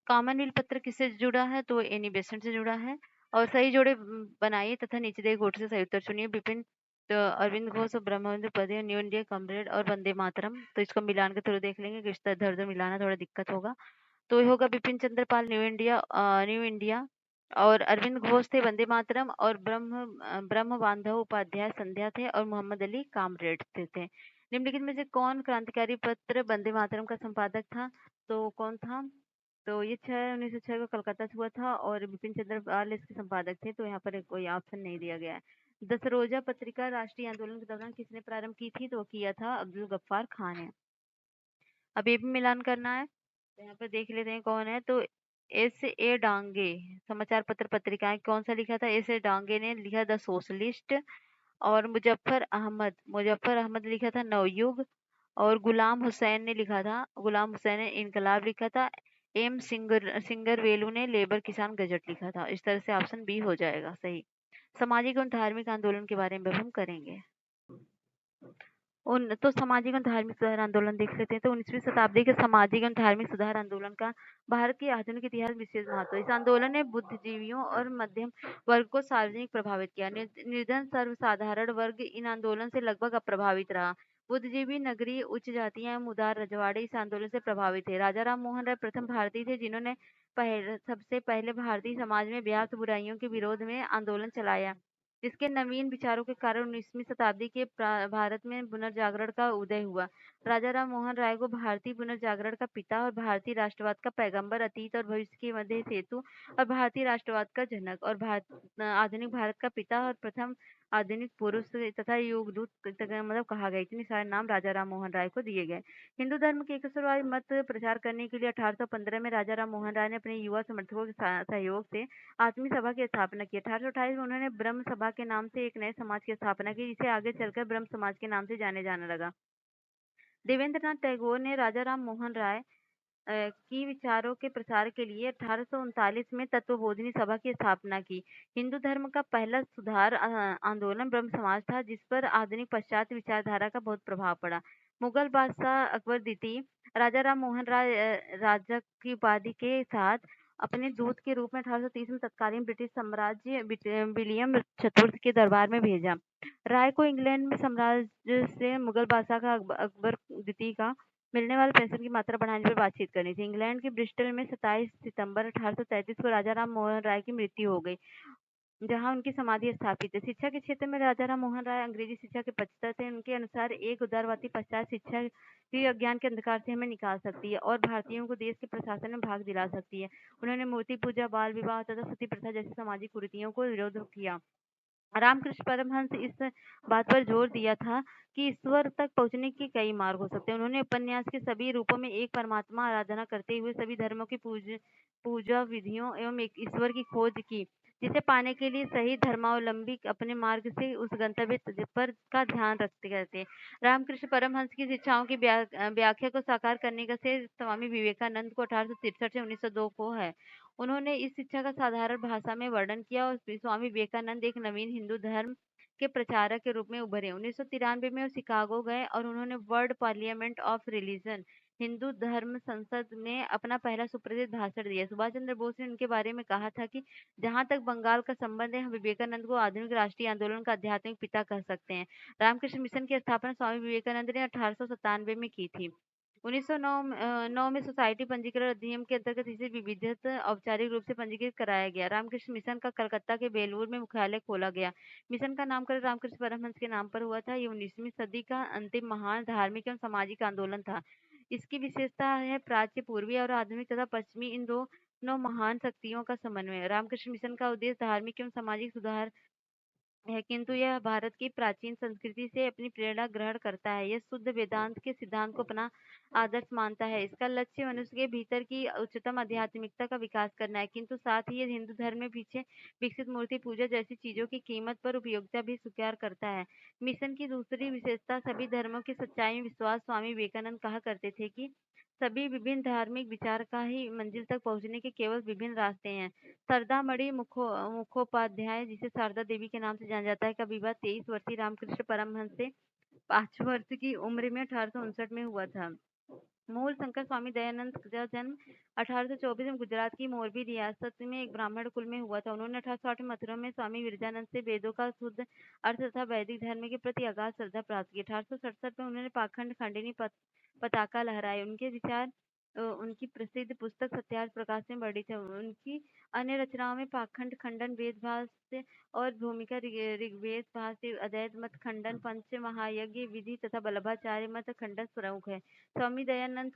Speaker 1: कॉमनवेल्थ पत्र किससे जुड़ा है? तो एनी बेसेंट से जुड़ा है। और सही जोड़े बनाइए तथा नीचे दिए गुट से सही उत्तर चुनिए। विपिन, तो अरविंद घोष और ब्रह्मेंद्र पदे, न्यू इंडिया, कॉमरेड और वंदे मातरम। तो इसको मिलान के थ्रू देख लेंगे कि इस तरह इधर मिलाना थोड़ा दिक्कत होगा। तो ये होगा बिपिन चंद्र पाल न्यू इंडिया, और अरविंद घोष थे वंदे मातरम, और ब्रह्म बांधव उपाध्याय संध्या थे, और मोहम्मद अली कामरेड थे। निम्नलिखित में से कौन क्रांतिकारी पत्र वंदे मातरम का संपादक था? तो कौन था? तो ये 1906 को कलकत्ता से हुआ था, और बिपिन चंद्र पाल इसके संपादक थे। तो यहाँ पर कोई ऑप्शन नहीं दिया गया है। दसरोजा पत्रिका राष्ट्रीय आंदोलन के दौरान किसने प्रारंभ की थी? तो किया था अब्दुल गफ्फार खान ने। अब ये भी मिलान करना है, तो यहाँ पर देख लेते हैं कौन है। तो एस ए डांगे समाचार पत्र पत्रिकाएं कौन सा लिखा था? एस ए डांगे ने लिखा द सोशलिस्ट, और मुजफ्फर अहमद लिखा था नवयुग, और गुलाम हुसैन ने लिखा था, गुलाम हुसैन ने इनकलाब लिखा था। सिंगर वेलू ने लेबर किसान गजट लिखा था। इस तरह से ऑप्शन बी हो जाएगा सही। सामाजिक और धार्मिक आंदोलन के बारे में हम करेंगे। उन तो सामाजिक और धार्मिक सुधार आंदोलन देख लेते हैं। तो 19वीं शताब्दी के सामाजिक और धार्मिक सुधार आंदोलन का भारत के आधुनिक इतिहास में विशेष महत्व है। इस आंदोलन ने बुद्धिजीवियों और मध्यम वर्ग को सार्वजनिक प्रभावित किया। निर्धन सर्वसाधारण वर्ग इन आंदोलन से लगभग अप्रभावित रहा। बुद्धिजीवी, नगरीय, उच्च जातियां एवं उदार रजवाड़े इस आंदोलन से प्रभावित थे। राजा राम मोहन राय प्रथम भारतीय थे जिन्होंने सबसे पहले भारतीय समाज में व्याप्त बुराइयों के विरोध में आंदोलन चलाया, जिसके नवीन विचारों के कारण 19वीं शताब्दी के भारत में पुनर्जागरण का उदय हुआ। राजा राम मोहन राय को भारतीय पुनर्जागरण का पिता और भारतीय राष्ट्रवाद का पैगंबर, अतीत और भविष्य के मध्य सेतु और भारतीय राष्ट्रवाद का जनक और आधुनिक भारत का पिता और प्रथम आधुनिक पुरुष तथा युगदूत मतलब कहा गया। इतने सारे नाम राजा राम मोहन राय को दिए गए। हिंदू धर्म के एकस्वरवादी मत प्रचार करने के लिए 1815 में राजा राम मोहन राय ने अपने युवा समर्थकों के सहयोग से आत्मीय सभा की स्थापना की। 1828 में उन्होंने ब्रह्म सभा के नाम से एक नए समाज की स्थापना की, जिसे आगे चलकर ब्रह्म समाज के नाम से जाने जाने लगा। देवेंद्रनाथ टैगोर ने राजा राम मोहन राय की विचारों के प्रसार के लिए 1839 में तत्वबोधिनी सभा की स्थापना की। हिंदू धर्म का पहला सुधार आंदोलन ब्रह्म समाज था, जिस पर आधुनिक पाश्चात्य विचारधारा का बहुत प्रभाव पड़ा। मुगल बादशाह अकबर द्वितीय राजा राम मोहन राय राजा की उपाधि के साथ अपने दूत के रूप में 1830 में तत्कालीन ब्रिटिश साम्राज्य विलियम चतुर्थ के दरबार में भेजा। राय को इंग्लैंड में साम्राज्य से मुगल बादशाह का अकबर द्वितीय का मिलने वाले पेंशन की मात्रा बढ़ाने पर बातचीत करनी थी। इंग्लैंड के ब्रिस्टल में 27 सितंबर 1833 को राजा राम मोहन राय की मृत्यु हो गई, जहां उनकी समाधि स्थापित है। शिक्षा के क्षेत्र में राजा राम मोहन राय अंग्रेजी शिक्षा के पक्षधर थे। उनके अनुसार एक उदारवादी पश्चात शिक्षा ही अज्ञान के अंधकार से हमें निकाल सकती है और भारतीयों को देश के प्रशासन में भाग दिला सकती है। उन्होंने मूर्ति पूजा, बाल विवाह तथा सती प्रथा जैसी सामाजिक कुरीतियों को विरोध किया। रामकृष्ण परमहंस इस बात पर जोर दिया था कि ईश्वर तक पहुंचने के कई मार्ग हो सकते हैं। उन्होंने उपन्यास के सभी रूपों में एक परमात्मा आराधना करते हुए सभी धर्मों की पूजा विधियों एवं एक ईश्वर की खोज की, जिसे पाने के लिए सही धर्मावलंबी अपने मार्ग से उस गंतव्य पर का ध्यान रखते रहते। रामकृष्ण परमहंस की शिक्षाओं की व्याख्या को साकार करने का श्रेय स्वामी विवेकानंद को 1863 से 1902 को है। उन्होंने इस शिक्षा का साधारण भाषा में वर्णन किया और स्वामी विवेकानंद एक नवीन हिंदू धर्म के प्रचारक के रूप में उभरे। 1993 में वो शिकागो गए और उन्होंने world parliament of religion Hindu धर्म संसद में अपना पहला सुप्रसिद्ध भाषण दिया। सुभाष चंद्र बोस ने उनके बारे में कहा था कि जहां तक बंगाल का संबंध है, हम विवेकानंद को आधुनिक राष्ट्रीय आंदोलन का आध्यात्मिक पिता कह सकते हैं। रामकृष्ण मिशन की स्थापना स्वामी विवेकानंद ने 1897 में की थी। 1909 में सोसाइटी पंजीकरण अधिनियम के अंतर्गत इसे विधिवत औपचारिक रूप से पंजीकृत कराया गया। रामकृष्ण मिशन का कलकत्ता के बेलूर में मुख्यालय खोला गया। मिशन का नामकरण रामकृष्ण परमहंस के नाम पर हुआ था। ये 19वीं सदी का अंतिम महान धार्मिक एवं सामाजिक आंदोलन था। इसकी विशेषता है प्राच्य, पूर्वी और आधुनिक तथा पश्चिमी इन दोनों महान शक्तियों का समन्वय। रामकृष्ण मिशन का उद्देश्य धार्मिक एवं सामाजिक सुधार है, किंतु यह भारत की प्राचीन संस्कृति से अपनी प्रेरणा ग्रहण करता है। यह शुद्ध वेदांत के सिद्धांत को अपना आदर्श मानता है। इसका लक्ष्य मनुष्य के भीतर की उच्चतम आध्यात्मिकता का विकास करना है, किंतु साथ ही यह हिंदू धर्म में पीछे विकसित मूर्ति पूजा जैसी चीजों की कीमत पर उपयोगिता भी स्वीकार करता है। मिशन की दूसरी विशेषता सभी धर्मों की सच्चाई में विश्वास। स्वामी विवेकानंद कहा करते थे कि सभी विभिन्न धार्मिक विचार का ही मंजिल तक पहुंचने के केवल विभिन्न रास्ते हैं। शारदामणि मुखोपाध्याय, जिसे शारदा देवी के नाम से जाना जाता है, का विवाह 23 वर्षीय रामकृष्ण परमहंस से 5 वर्ष की उम्र में 1859 में हुआ था। मूल शंकर स्वामी दयानंद का जन्म 1824 में गुजरात की मोरबी रियासत में एक ब्राह्मण कुल में हुआ था। उन्होंने 1860 में मथुरा में स्वामी विरजानंद से वेदों का शुद्ध अर्थ तथा वैदिक धर्म के प्रति अगाध श्रद्धा प्राप्त की। 1867 में उन्होंने पाखंड खंडिनी पताका लहराई। उनके विचार उनकी प्रसिद्ध पुस्तक सत्यार्थ प्रकाश में वर्णित है। उनकी अन्य रचनाओं में पाखंड खंडन, वेद भाष्य और भूमिका, ऋग्वेद भाष्य, अद्वैत मत खंडन, पंच महायज्ञ विधि तथा वल्लभाचार्य मत खंडन प्रमुख है। स्वामी दयानंद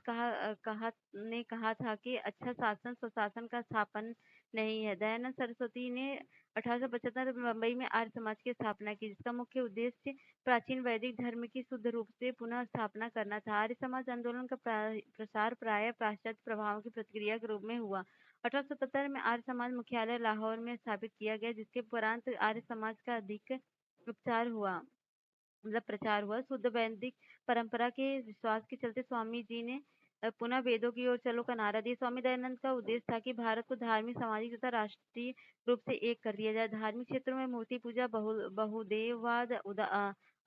Speaker 1: ने कहा था कि अच्छा शासन स्वशासन का स्थापन नहीं है। दयानंद सरस्वती ने 1875 में मुंबई में आर्य समाज की स्थापना की, जिसका मुख्य उद्देश्य प्राचीन वैदिक धर्म की शुद्ध रूप से पुनः स्थापना करना था। आर्य समाज आंदोलन का प्रसार प्राय पाश्चात्य प्रभावों की प्रतिक्रिया के रूप में हुआ। 1877 में आर्य समाज मुख्यालय लाहौर में स्थापित किया गया, जिसके उपरांत आर्य समाज का अधिक उपचार हुआ, मतलब प्रचार हुआ। शुद्ध वैदिक परंपरा के विश्वास के चलते स्वामी जी ने पुनः वेदों की ओर चलो का नारा दिया। स्वामी दयानंद का उद्देश्य था कि भारत को धार्मिक, सामाजिक तथा राष्ट्रीय रूप से एक कर दिया जाए। धार्मिक क्षेत्रों में मूर्ति पूजा, बहुदेववाद,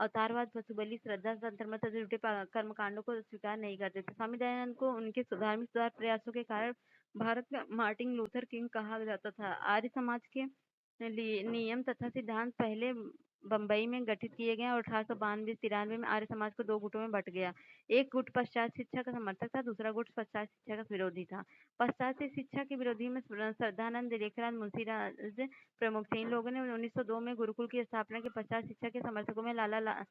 Speaker 1: अवतारवाद, पशु बलि, श्रद्धा, तंत्र मंत्र से जुटे कर्मकांडों को स्वीकार नहीं करते थे। स्वामी दयानंद को उनके धार्मिक सुधार प्रयासों के कारण भारत में मार्टिन लूथर किंग कहा जाता था। आर्य समाज के नियम तथा सिद्धांत पहले बंबई में गठित किए गए और 1892-93 में आर्य समाज को 2 गुटों में बंट गया। एक गुट पाश्चात्य शिक्षा का समर्थक था, दूसरा गुट पाश्चात्य शिक्षा का विरोधी था। पाश्चात्य शिक्षा के विरोधी में श्रद्धानंद, लेखराज, मुंशीराज प्रमुख थे। इन लोगों ने 1902 में गुरुकुल की स्थापना के पश्चात शिक्षा के समर्थकों में लाला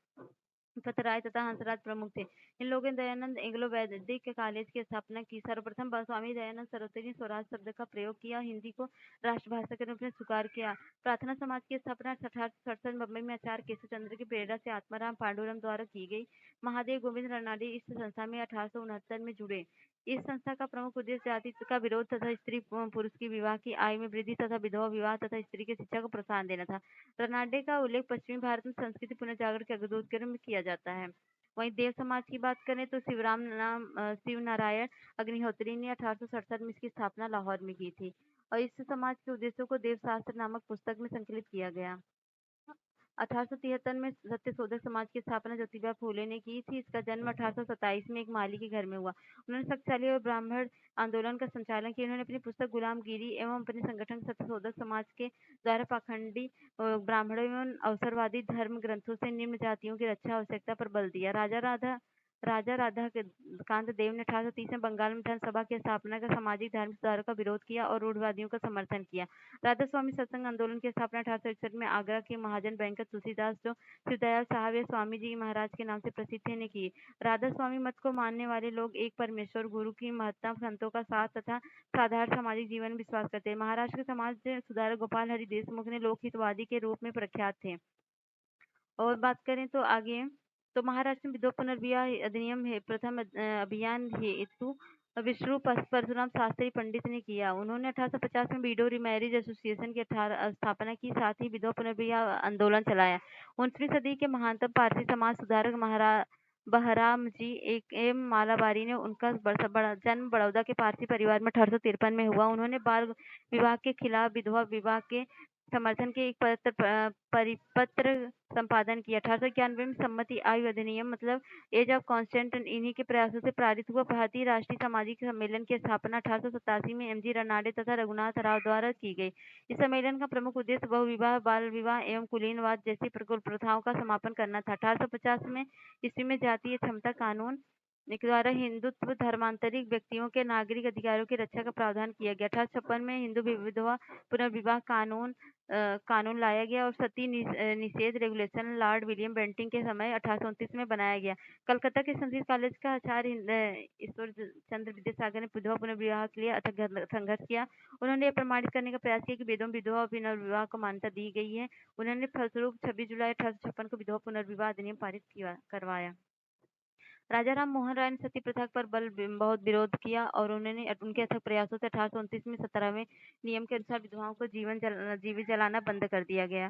Speaker 1: पतराय तथा हंसराज प्रमुख थे। इन लोगों ने दयानंद एंग्लो वैदिक कॉलेज की स्थापना की। सर्वप्रथम स्वामी दयानंद सरस्वती ने स्वराज शब्द का प्रयोग किया, हिंदी को राष्ट्रभाषा के रूप में स्वीकार किया। प्रार्थना समाज की स्थापना 1867 मुंबई में आचार्य केशव चंद्र की प्रेरणा से आत्माराम पांडुरंग द्वारा की गई। महादेव गोविंद रनाडे इस संस्था में 1869 में जुड़े। इस संस्था का प्रमुख उद्देश्य जाति का विरोध तथा स्त्री पुरुष की विवाह की आयु में वृद्धि तथा विधवा विवाह तथा स्त्री की शिक्षा को प्रोत्साहन देना था। रनाडे का उल्लेख पश्चिमी भारत में संस्कृति पुनर्जागरण के अग्रदूत के रूप में किया जाता है। वहीं देव समाज की बात करें तो शिव नारायण अग्निहोत्री ने 1867 में इसकी स्थापना लाहौर में की थी और इस समाज के उद्देश्यों को देव शास्त्र नामक पुस्तक में संकलित किया गया। 1873 में सत्यशोधक समाज की स्थापना ज्योतिबा फूले ने की थी। इसका जन्म 1827 में एक माली के घर में हुआ। उन्होंने शक्तिशाली और ब्राह्मण आंदोलन का संचालन किया। उन्होंने अपनी पुस्तक गुलामगिरी एवं अपने संगठन सत्यशोधक समाज के द्वारा पाखंडी ब्राह्मणों एवं अवसरवादी धर्म ग्रंथों से निम्न जातियों की रक्षा आवश्यकता पर बल दिया। राजा राधा कांत देव ने 1830 में बंगाल में धर्म सभा की स्थापना का सामाजिक धार्मिक सुधारों का विरोध किया और रूढ़वादियों का समर्थन किया। राधा स्वामी सत्संग आंदोलन की स्थापना 1861 में आगरा के महाजन बैंकर तुलसीदास, जो शिवदयाल साहब या स्वामी जी महाराज के नाम से प्रसिद्ध थे, ने की। राधा स्वामी मत को मानने वाले लोग एक परमेश्वर, गुरु की महत्ता, संतों का साथ तथा साधारण सामाजिक जीवन में विश्वास करते हैं। महाराष्ट्र के समाज सुधारक गोपाल हरि देशमुख ने लोकहितवादी के रूप में प्रख्यात थे। और बात करें तो आगे तो महाराष्ट्र में विधवा पुनर्विवाह अधिनियम है प्रथम अभियान हेतु विष्णु परशुराम शास्त्री पंडित ने किया। उन्होंने 1850 में विडो रीमैरिज एसोसिएशन की स्थापना की, साथ ही विधवा पुनर्विवाह आंदोलन चलाया। 19वीं सदी के महानतम पारसी समाज सुधारक बहराम जी एक एम मालाबारी ने उनका जन्म बड़ौदा के पारसी परिवार में 1853 में हुआ। उन्होंने बाल विवाह के खिलाफ, विधवा विवाह के समर्थन के एक परिपत्र संपादन किया। 1891 में सम्मति आयु अधिनियम मतलब एज ऑफ कॉन्स्टेंट इन्हीं के प्रयासों से पारित हुआ। भारतीय राष्ट्रीय सामाजिक सम्मेलन की स्थापना 1887 में एम जी रनाडे तथा रघुनाथ राव द्वारा की गई। इस सम्मेलन का प्रमुख उद्देश्य बहुविवाह, बाल विवाह एवं कुलीनवाद जैसी प्रथाओं का समापन करना था। 1850 में ईस्वी में जातीय क्षमता कानून के द्वारा हिंदुत्व धर्मांतरित व्यक्तियों के नागरिक अधिकारों की रक्षा का प्रावधान किया गया। 1856 में हिंदू विधवा पुनर्विवाह कानून लाया गया और सती निषेध रेगुलेशन लॉर्ड विलियम बेंटिंग के समय 1829 में बनाया गया। कलकत्ता के संस्कृत कॉलेज का आचार्य ईश्वर चंद्र विद्यासागर ने विधवा पुनर्विवाह के लिए अथक संघर्ष किया। उन्होंने यह प्रमाणित करने का प्रयास किया कि वेदों में विधवा और पुनर्विवाह को मान्यता दी गई है। उन्होंने फलस्वरूप 26 जुलाई 1856 को विधवा पुनर्विवाह अधिनियम पारित करवाया। राजा राम मोहन राय ने सती प्रथा पर बहुत विरोध किया और उन्होंने उनके अथक प्रयासों से 1829 में 17वें नियम के अनुसार विधवाओं को जीवित जलाना बंद कर दिया गया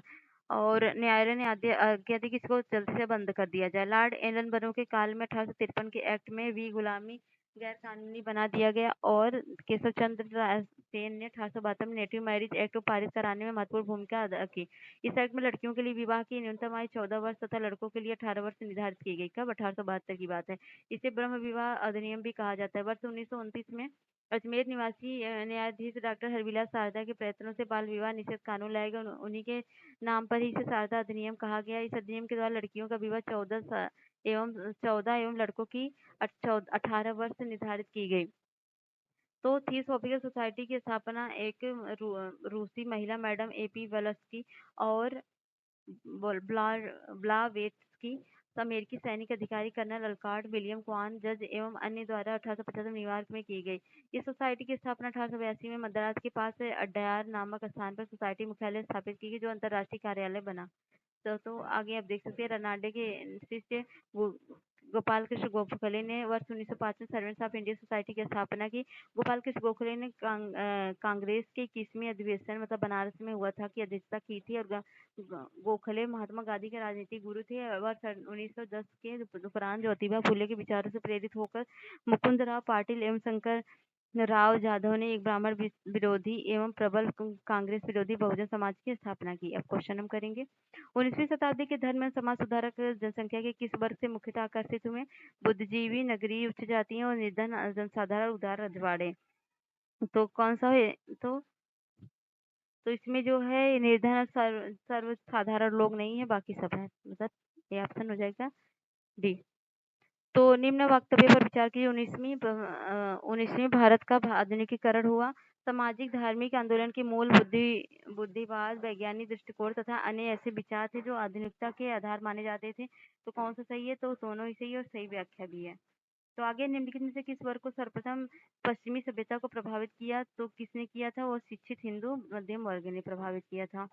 Speaker 1: और न्यायालय ने आज्ञा दी कि इसको जल्द से बंद कर दिया जाए। लॉर्ड एलन के काल में 1853 के एक्ट में भी गुलामी गैर कानूनी बना दिया गया और केशव चंद्र सेन ने 1872 में नेटिव मैरिज एक्ट को पारित कराने में महत्वपूर्ण भूमिका अदा की। इस एक्ट में लड़कियों के लिए विवाह की न्यूनतम आयु 14 वर्ष तथा लड़कों के लिए 18 वर्ष निर्धारित की गई। कब? 1872 की बात है। इसे ब्रह्म विवाह अधिनियम भी कहा जाता है। वर्ष 1929 में अजमेर निवासी न्यायाधीश डॉक्टर हरविलास शारदा के प्रयत्नों से बाल विवाह निषेध कानून लाया गया। उन्हीं के नाम पर ही इसे शारदा अधिनियम कहा गया। इस अधिनियम के द्वारा लड़कियों का विवाह 14 एवं लड़कों की 18 वर्ष निर्धारित की गई। तो थियोसॉफिकल सोसाइटी की स्थापना एक रूसी महिला मैडम एपी वेलस्की और ब्लावेट्स्की, अमेरिकी सैनिक अधिकारी कर्नल अल्कार्ट विलियम क्वान, जज एवं अन्य द्वारा 1850 में न्यूयॉर्क में की गई। इस सोसाइटी की स्थापना 1882 में मद्रास के पास अड्यार नामक स्थान पर सोसाइटी मुख्यालय स्थापित की गई, जो अंतर्राष्ट्रीय कार्यालय बना। तो आगे आप देख सकते हैं रनाडे के शिष्य गोपाल कृष्ण गोखले ने वर्ष 1905 में सर्वेंट्स ऑफ इंडिया सोसाइटी की स्थापना की। गोपाल कृष्ण गोखले ने कांग्रेस के 21वीं अधिवेशन मतलब बनारस में हुआ था की अध्यक्षता की थी और गोखले महात्मा गांधी के राजनीतिक गुरु थे। वर्ष 1910 के उपरांत ज्योतिबा फुले के विचारों से प्रेरित होकर मुकुंद राव पाटिल एवं शंकर राव जाधव ने एक ब्राह्मण विरोधी एवं प्रबल कांग्रेस विरोधी बहुजन समाज की स्थापना की। अब क्वेश्चन हम करेंगे, 19वीं शताब्दी के धर्म एवं समाज सुधारक जनसंख्या के किस वर्ग से मुख्यतः आकर्षित हुए? बुद्धिजीवी, नगरीय उच्च जातियों और निर्धन जनसाधारण उदार रजवाड़े। तो कौन सा है? तो इसमें जो है निर्धन सर्व साधारण लोग नहीं है, बाकी सब है, मतलब ये ऑप्शन हो जाएगा डी। तो निम्न वक्तव्य पर विचार कीजिए। 19वीं भारत का आधुनिकीकरण हुआ। सामाजिक धार्मिक आंदोलन के मूल बुद्धिवाद, वैज्ञानिक दृष्टिकोण तथा अन्य ऐसे विचार थे जो आधुनिकता के आधार माने जाते थे। तो कौन सा सही है? तो दोनों ही सही है और सही व्याख्या भी है। तो आगे निम्नलिखित में से किस वर्ग को सर्वप्रथम पश्चिमी सभ्यता को प्रभावित किया? तो किसने किया था? वो शिक्षित हिंदू मध्यम वर्ग ने प्रभावित किया था।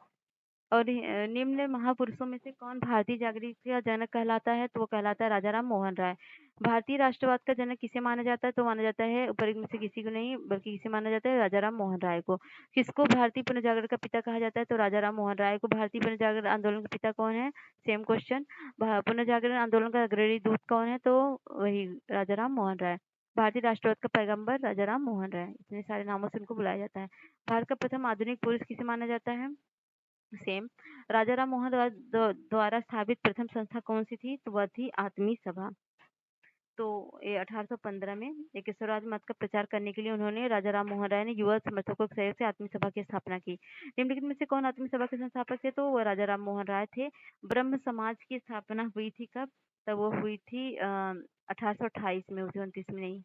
Speaker 1: और निम्न महापुरुषों में से कौन भारतीय जागृति का जनक कहलाता है? तो वो कहलाता है राजा राम मोहन राय। भारतीय राष्ट्रवाद का जनक किसे माना जाता है? तो माना जाता है ऊपर में से किसी को नहीं, बल्कि किसे माना जाता है? राजा राम मोहन राय को। किसको भारतीय पुनर्जागरण का पिता कहा जाता है? तो राजा राम मोहन राय को। भारतीय पुनर्जागरण आंदोलन का पिता कौन है? Same question. पुनर्जागरण आंदोलन का अग्रणी दूत कौन है? तो वही राजा राम मोहन राय। भारतीय राष्ट्रवाद का पैगंबर राजा राम मोहन राय। इतने सारे नामों से उनको बुलाया जाता है। भारत का प्रथम आधुनिक पुरुष किसे माना जाता है? सेम। राजा राम मोहन राय द्वारा स्थापित प्रथम संस्था कौन सी थी? तो वह थी आत्मी सभा। तो ये 1815 में एक स्वराज मत का प्रचार करने के लिए उन्होंने राजा राम मोहन राय ने युवा समर्थकों के सहयोग से आत्मी सभा की स्थापना की। निम्नलिखित में से कौन आत्मी सभा के संस्थापक थे? तो वह राजा राम मोहन राय थे। ब्रह्म समाज की स्थापना हुई थी कब? तो वो हुई थी 1828 में, 29 में नहीं।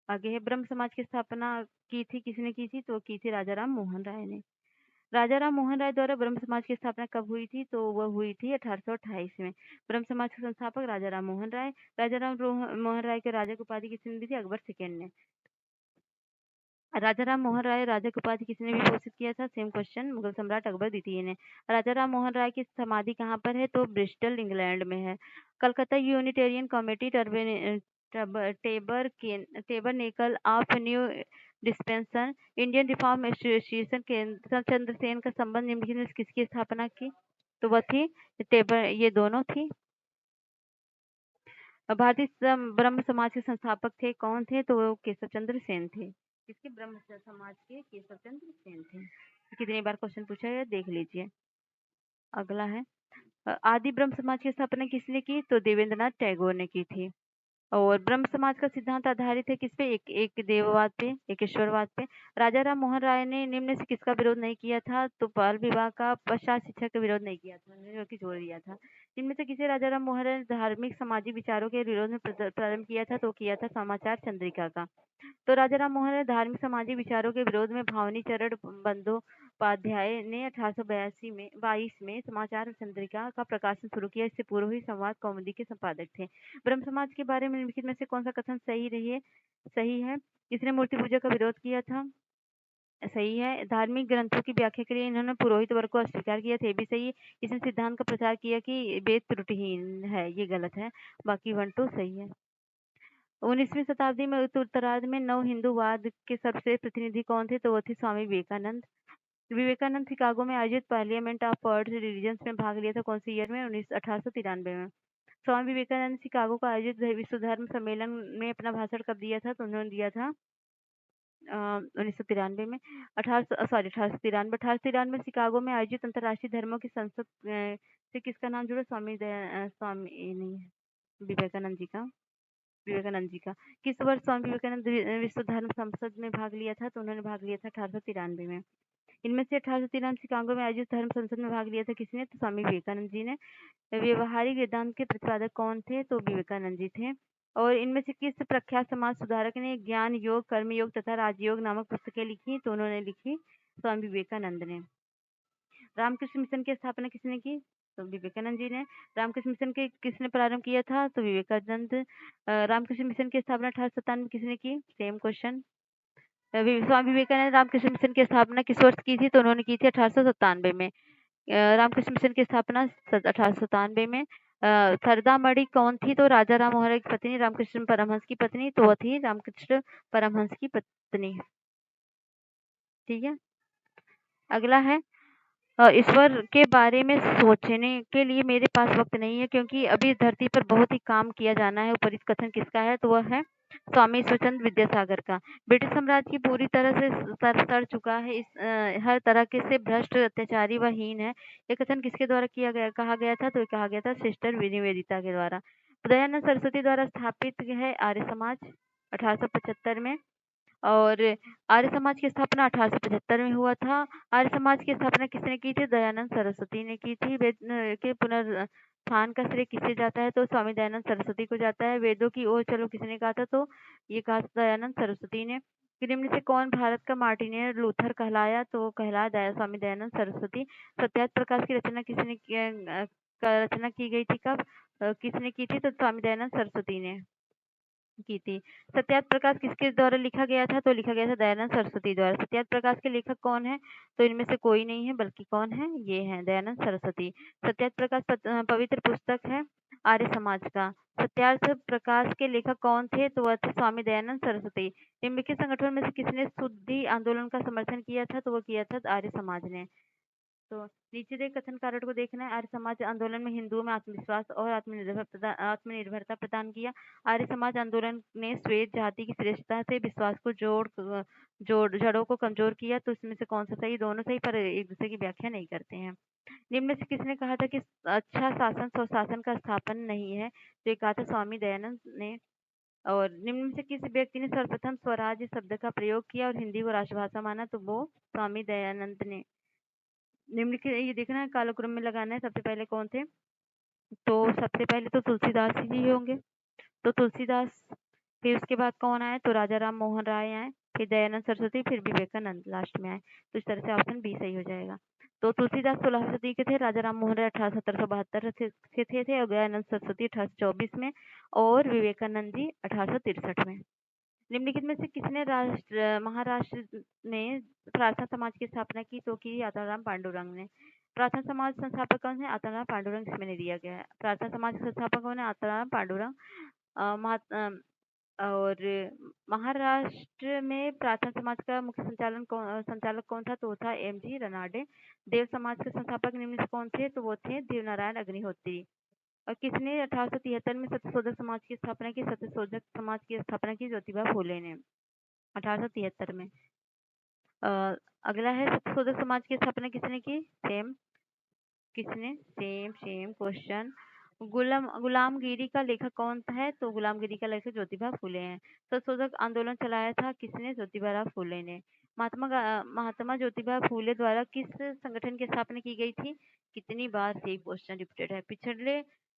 Speaker 1: आगे है, ब्रह्म समाज की स्थापना की थी किसने की थी? तो की थी राजा राम मोहन राय ने। राजा राम मोहन राय द्वारा ब्रह्म समाज की स्थापना कब हुई थी? तो वह हुई थी 1828 में। ब्रह्म समाज के संस्थापक राजा राम मोहन राय। राजा राम मोहन राय के राजा की उपाधि किसने दी थी? अकबर सेकेंड ने। राजा राम मोहन राय राजा की उपाधि किसने भी घोषित किया था? सेम क्वेश्चन, मुगल सम्राट अकबर द्वितीय ने। राजा राम मोहन राय की समाधि कहाँ पर है? तो ब्रिस्टल इंग्लैंड में है। Calcutta Unitarian committee tabernacle of new डिस्पेंसन Indian reform association के चंद्रसेन का संबंध निम्नलिखित में किसकी स्थापना की? तो वह थी ये दोनों थी। भारतीय ब्रह्म समाज के संस्थापक थे कौन थे? तो वो केशव चंद्र सेन थे। किसके? ब्रह्म समाज के केशव चंद्र सेन थे। कितनी बार क्वेश्चन पूछा है देख लीजिए। अगला है आदि ब्रह्म समाज की स्थापना किसने की? तो देवेंद्रनाथ टैगोर ने की थी। और ब्रह्म समाज का सिद्धांत आधारित है किस पे? एक देववाद पे, एक ईश्वरवाद पे। राजा राम मोहन राय ने निम्न में से किसका विरोध नहीं किया था? तो बाल विवाह का, पश्चात शिक्षा का विरोध नहीं किया था, जो कि जोड़ दिया था। इनमें से किसे राजा राम मोहन राय ने धार्मिक सामाजिक विचारों के विरोध में प्रारंभ किया था? तो किया था समाचार चंद्रिका का। तो राजा राम मोहन राय धार्मिक सामाजिक विचारों के विरोध में भावनी चरण बंदोपाध्याय ने 1882 में 22 में समाचार चंद्रिका का प्रकाशन शुरू किया। इससे पूर्व ही संवाद कौमुदी के संपादक थे। ब्रह्म समाज के बारे में निम्नलिखित में से कौन सा कथन सही है? इसने मूर्ति पूजा का विरोध किया था, सही है। धार्मिक ग्रंथों की व्याख्या के लिए इन्होंने पुरोहित वर्ग को अस्वीकार किया था, ये भी सही है। इसने सिद्धांत का प्रचार किया कि वेद त्रुटिहीन है, ये गलत है। बाकी 1, 2 सही है। 19वीं शताब्दी में उत्तरार्ध में नव हिंदूवाद के सबसे प्रतिनिधि कौन थे? तो वो थे स्वामी विवेकानंद। विवेकानंद शिकागो में आयोजित पार्लियामेंट ऑफ वर्ल्ड रिलीजन्स में भाग लिया था, कौन सी ईयर में? 1893 में। स्वामी विवेकानंद शिकागो का आयोजित विश्व धर्म सम्मेलन में अपना भाषण कब दिया था? तो उन्होंने दिया था 1993 में। 1893 शिकागो में आयोजित अंतर्राष्ट्रीय धर्मों की संसद से किसका नाम जुड़ा? स्वामी नहीं, विवेकानंद जी का। विवेकानंद जी का। किस वर्ष स्वामी विवेकानंद विश्व धर्म संसद में भाग लिया था? तो उन्होंने भाग लिया था 1893 में। इनमें से 1893 शिकागो में आयोजित धर्म संसद में भाग लिया था किसने? तो स्वामी विवेकानंद जी ने। व्यवहारिक वेदांत के प्रतिपादक कौन थे? तो विवेकानंद जी थे। और इनमें से किस प्रख्यात समाज सुधारक ने ज्ञान योग, कर्म योग तथा राजयोग नामक पुस्तकें लिखी? तो उन्होंने लिखी स्वामी विवेकानंद ने। रामकृष्ण मिशन की स्थापना किसने की? तो विवेकानंद जी ने। रामकृष्ण मिशन के किसने प्रारंभ किया था? तो विवेकानंद। रामकृष्ण मिशन की स्थापना 1897 में किसने की? Same question. Swami Vivekananda Ramakrishna Mission की स्थापना किस वर्ष की थी? तो उन्होंने की थी 1897 में। रामकृष्ण मिशन की स्थापना 1897 में। सरदामणि कौन थी? तो राजा राम मोहन राय की पत्नी, रामकृष्ण परमहंस की पत्नी। तो वह थी रामकृष्ण परमहंस की पत्नी। ठीक है। अगला है ईश्वर के बारे में सोचने के लिए मेरे पास वक्त नहीं है, क्योंकि अभी धरती पर बहुत ही काम किया जाना है। ऊपरी कथन किसका है? तो वह है स्वामी ईश्वरचंद विद्यासागर का। ब्रिटिश साम्राज्य की पूरी तरह से सर सड़ चुका है, इस हर तरह के से भ्रष्ट, अत्याचारी व हीन है। यह कथन किसके द्वारा कहा गया था? तो ये कहा गया था सिस्टर निवेदिता के द्वारा। दयानंद सरस्वती द्वारा स्थापित है आर्य समाज 1875 में। और आर्य समाज की स्थापना 1875 में हुआ था। आर्य समाज की स्थापना किसने की थी? दयानंद सरस्वती ने की थी। वेद के पुनरुत्थान का श्रेय किसे जाता है? तो स्वामी दयानंद सरस्वती को जाता है। वेदों की ओर चलो किसने कहा था? तो ये कहा दयानंद सरस्वती ने। निम्न से कौन भारत का मार्टिन लूथर कहलाया? तो कहलाया स्वामी दयानंद सरस्वती। सत्याग्रह प्रकाश की रचना रचना की गई थी कब? किसने की थी? तो स्वामी दयानंद सरस्वती ने की थी। सत्याग्रह प्रकाश किसके द्वारा लिखा गया था? तो लिखा गया था दयानंद सरस्वती द्वारा। सत्याग्रह प्रकाश के लेखक कौन है? तो इनमें से कोई नहीं है, बल्कि कौन है? ये है दयानंद सरस्वती। सत्याग्रह प्रकाश पवित्र पुस्तक है आर्य समाज का। सत्याग्रह प्रकाश के लेखक कौन थे? तो वह थे स्वामी दयानंद सरस्वती। निम्नलिखित संगठन में से किसने शुद्धि आंदोलन का समर्थन किया था? तो वो किया था आर्य समाज ने। तो नीचे दे कथन कारण को देखना है। आर्य समाज आंदोलन में हिंदुओं में आत्मविश्वास और आत्मनिर्भरता प्रदान किया। आर्य समाज आंदोलन ने श्वेत जाति की श्रेष्ठता से विश्वास को जड़ों को कमजोर किया। तो इसमें से कौन सा सही? दोनों सही, पर एक दूसरे की व्याख्या नहीं करते हैं। निम्न में से किसने कहा था कि अच्छा शासन स्वशासन का स्थापन नहीं है? तो ये कहा था स्वामी दयानंद ने। और निम्न में से किस व्यक्ति ने सर्वप्रथम स्वराज शब्द का प्रयोग किया और हिंदी को राष्ट्रभाषा माना? तो वो स्वामी दयानंद ने। निम्नलिखित ये देखना है, कालक्रम में लगाना है। सबसे पहले कौन थे? तो सबसे पहले तो तुलसीदास जी होंगे। तो तुलसीदास, फिर उसके बाद कौन आए? तो राजा राम मोहन राय आए, फिर दयानंद सरस्वती, फिर विवेकानंद लास्ट में आए। तो इस तरह से ऑप्शन बी सही हो जाएगा। तो तुलसीदास 16वीं सदी के थे, राजा राम मोहन राय 1772 से थे और दयानंद सरस्वती 1824 में, और विवेकानंद जी 1863 में। निम्नलिखित में से किसने महाराष्ट्र में प्रार्थना समाज की स्थापना की? तो की आत्माराम पांडुरंग ने। प्रार्थना समाज संस्थापक कौन है? आत्माराम पांडुरंग, इसमें नहीं दिया गया है। प्रार्थना समाज के संस्थापक कौन है? आत्माराम पांडुरंग। और महाराष्ट्र में प्रार्थना समाज का मुख्य संचालक कौन था? तो था एम.जी. रनाडे। देव समाज के संस्थापक निम्न से कौन थे? तो वो थे देवनारायण अग्निहोत्री। और किसने 1873 में सत्यशोधक समाज की स्थापना की? सत्यशोधक समाज की स्थापना की ज्योतिबा फूले ने 1873 में। अगला है सत्यशोधक समाज की स्थापना किसने की? किसने? Same question. गुलामगिरी का लेखक कौन है? तो गुलामगिरी का लेखक ज्योतिबा फूले हैं। सत्यशोधक आंदोलन चलाया था किसने? ज्योतिबा फूले ने। महात्मा ज्योतिबा फूले द्वारा किस संगठन की स्थापना की गई थी? कितनी बार सेम क्वेश्चन रिपीटेड है।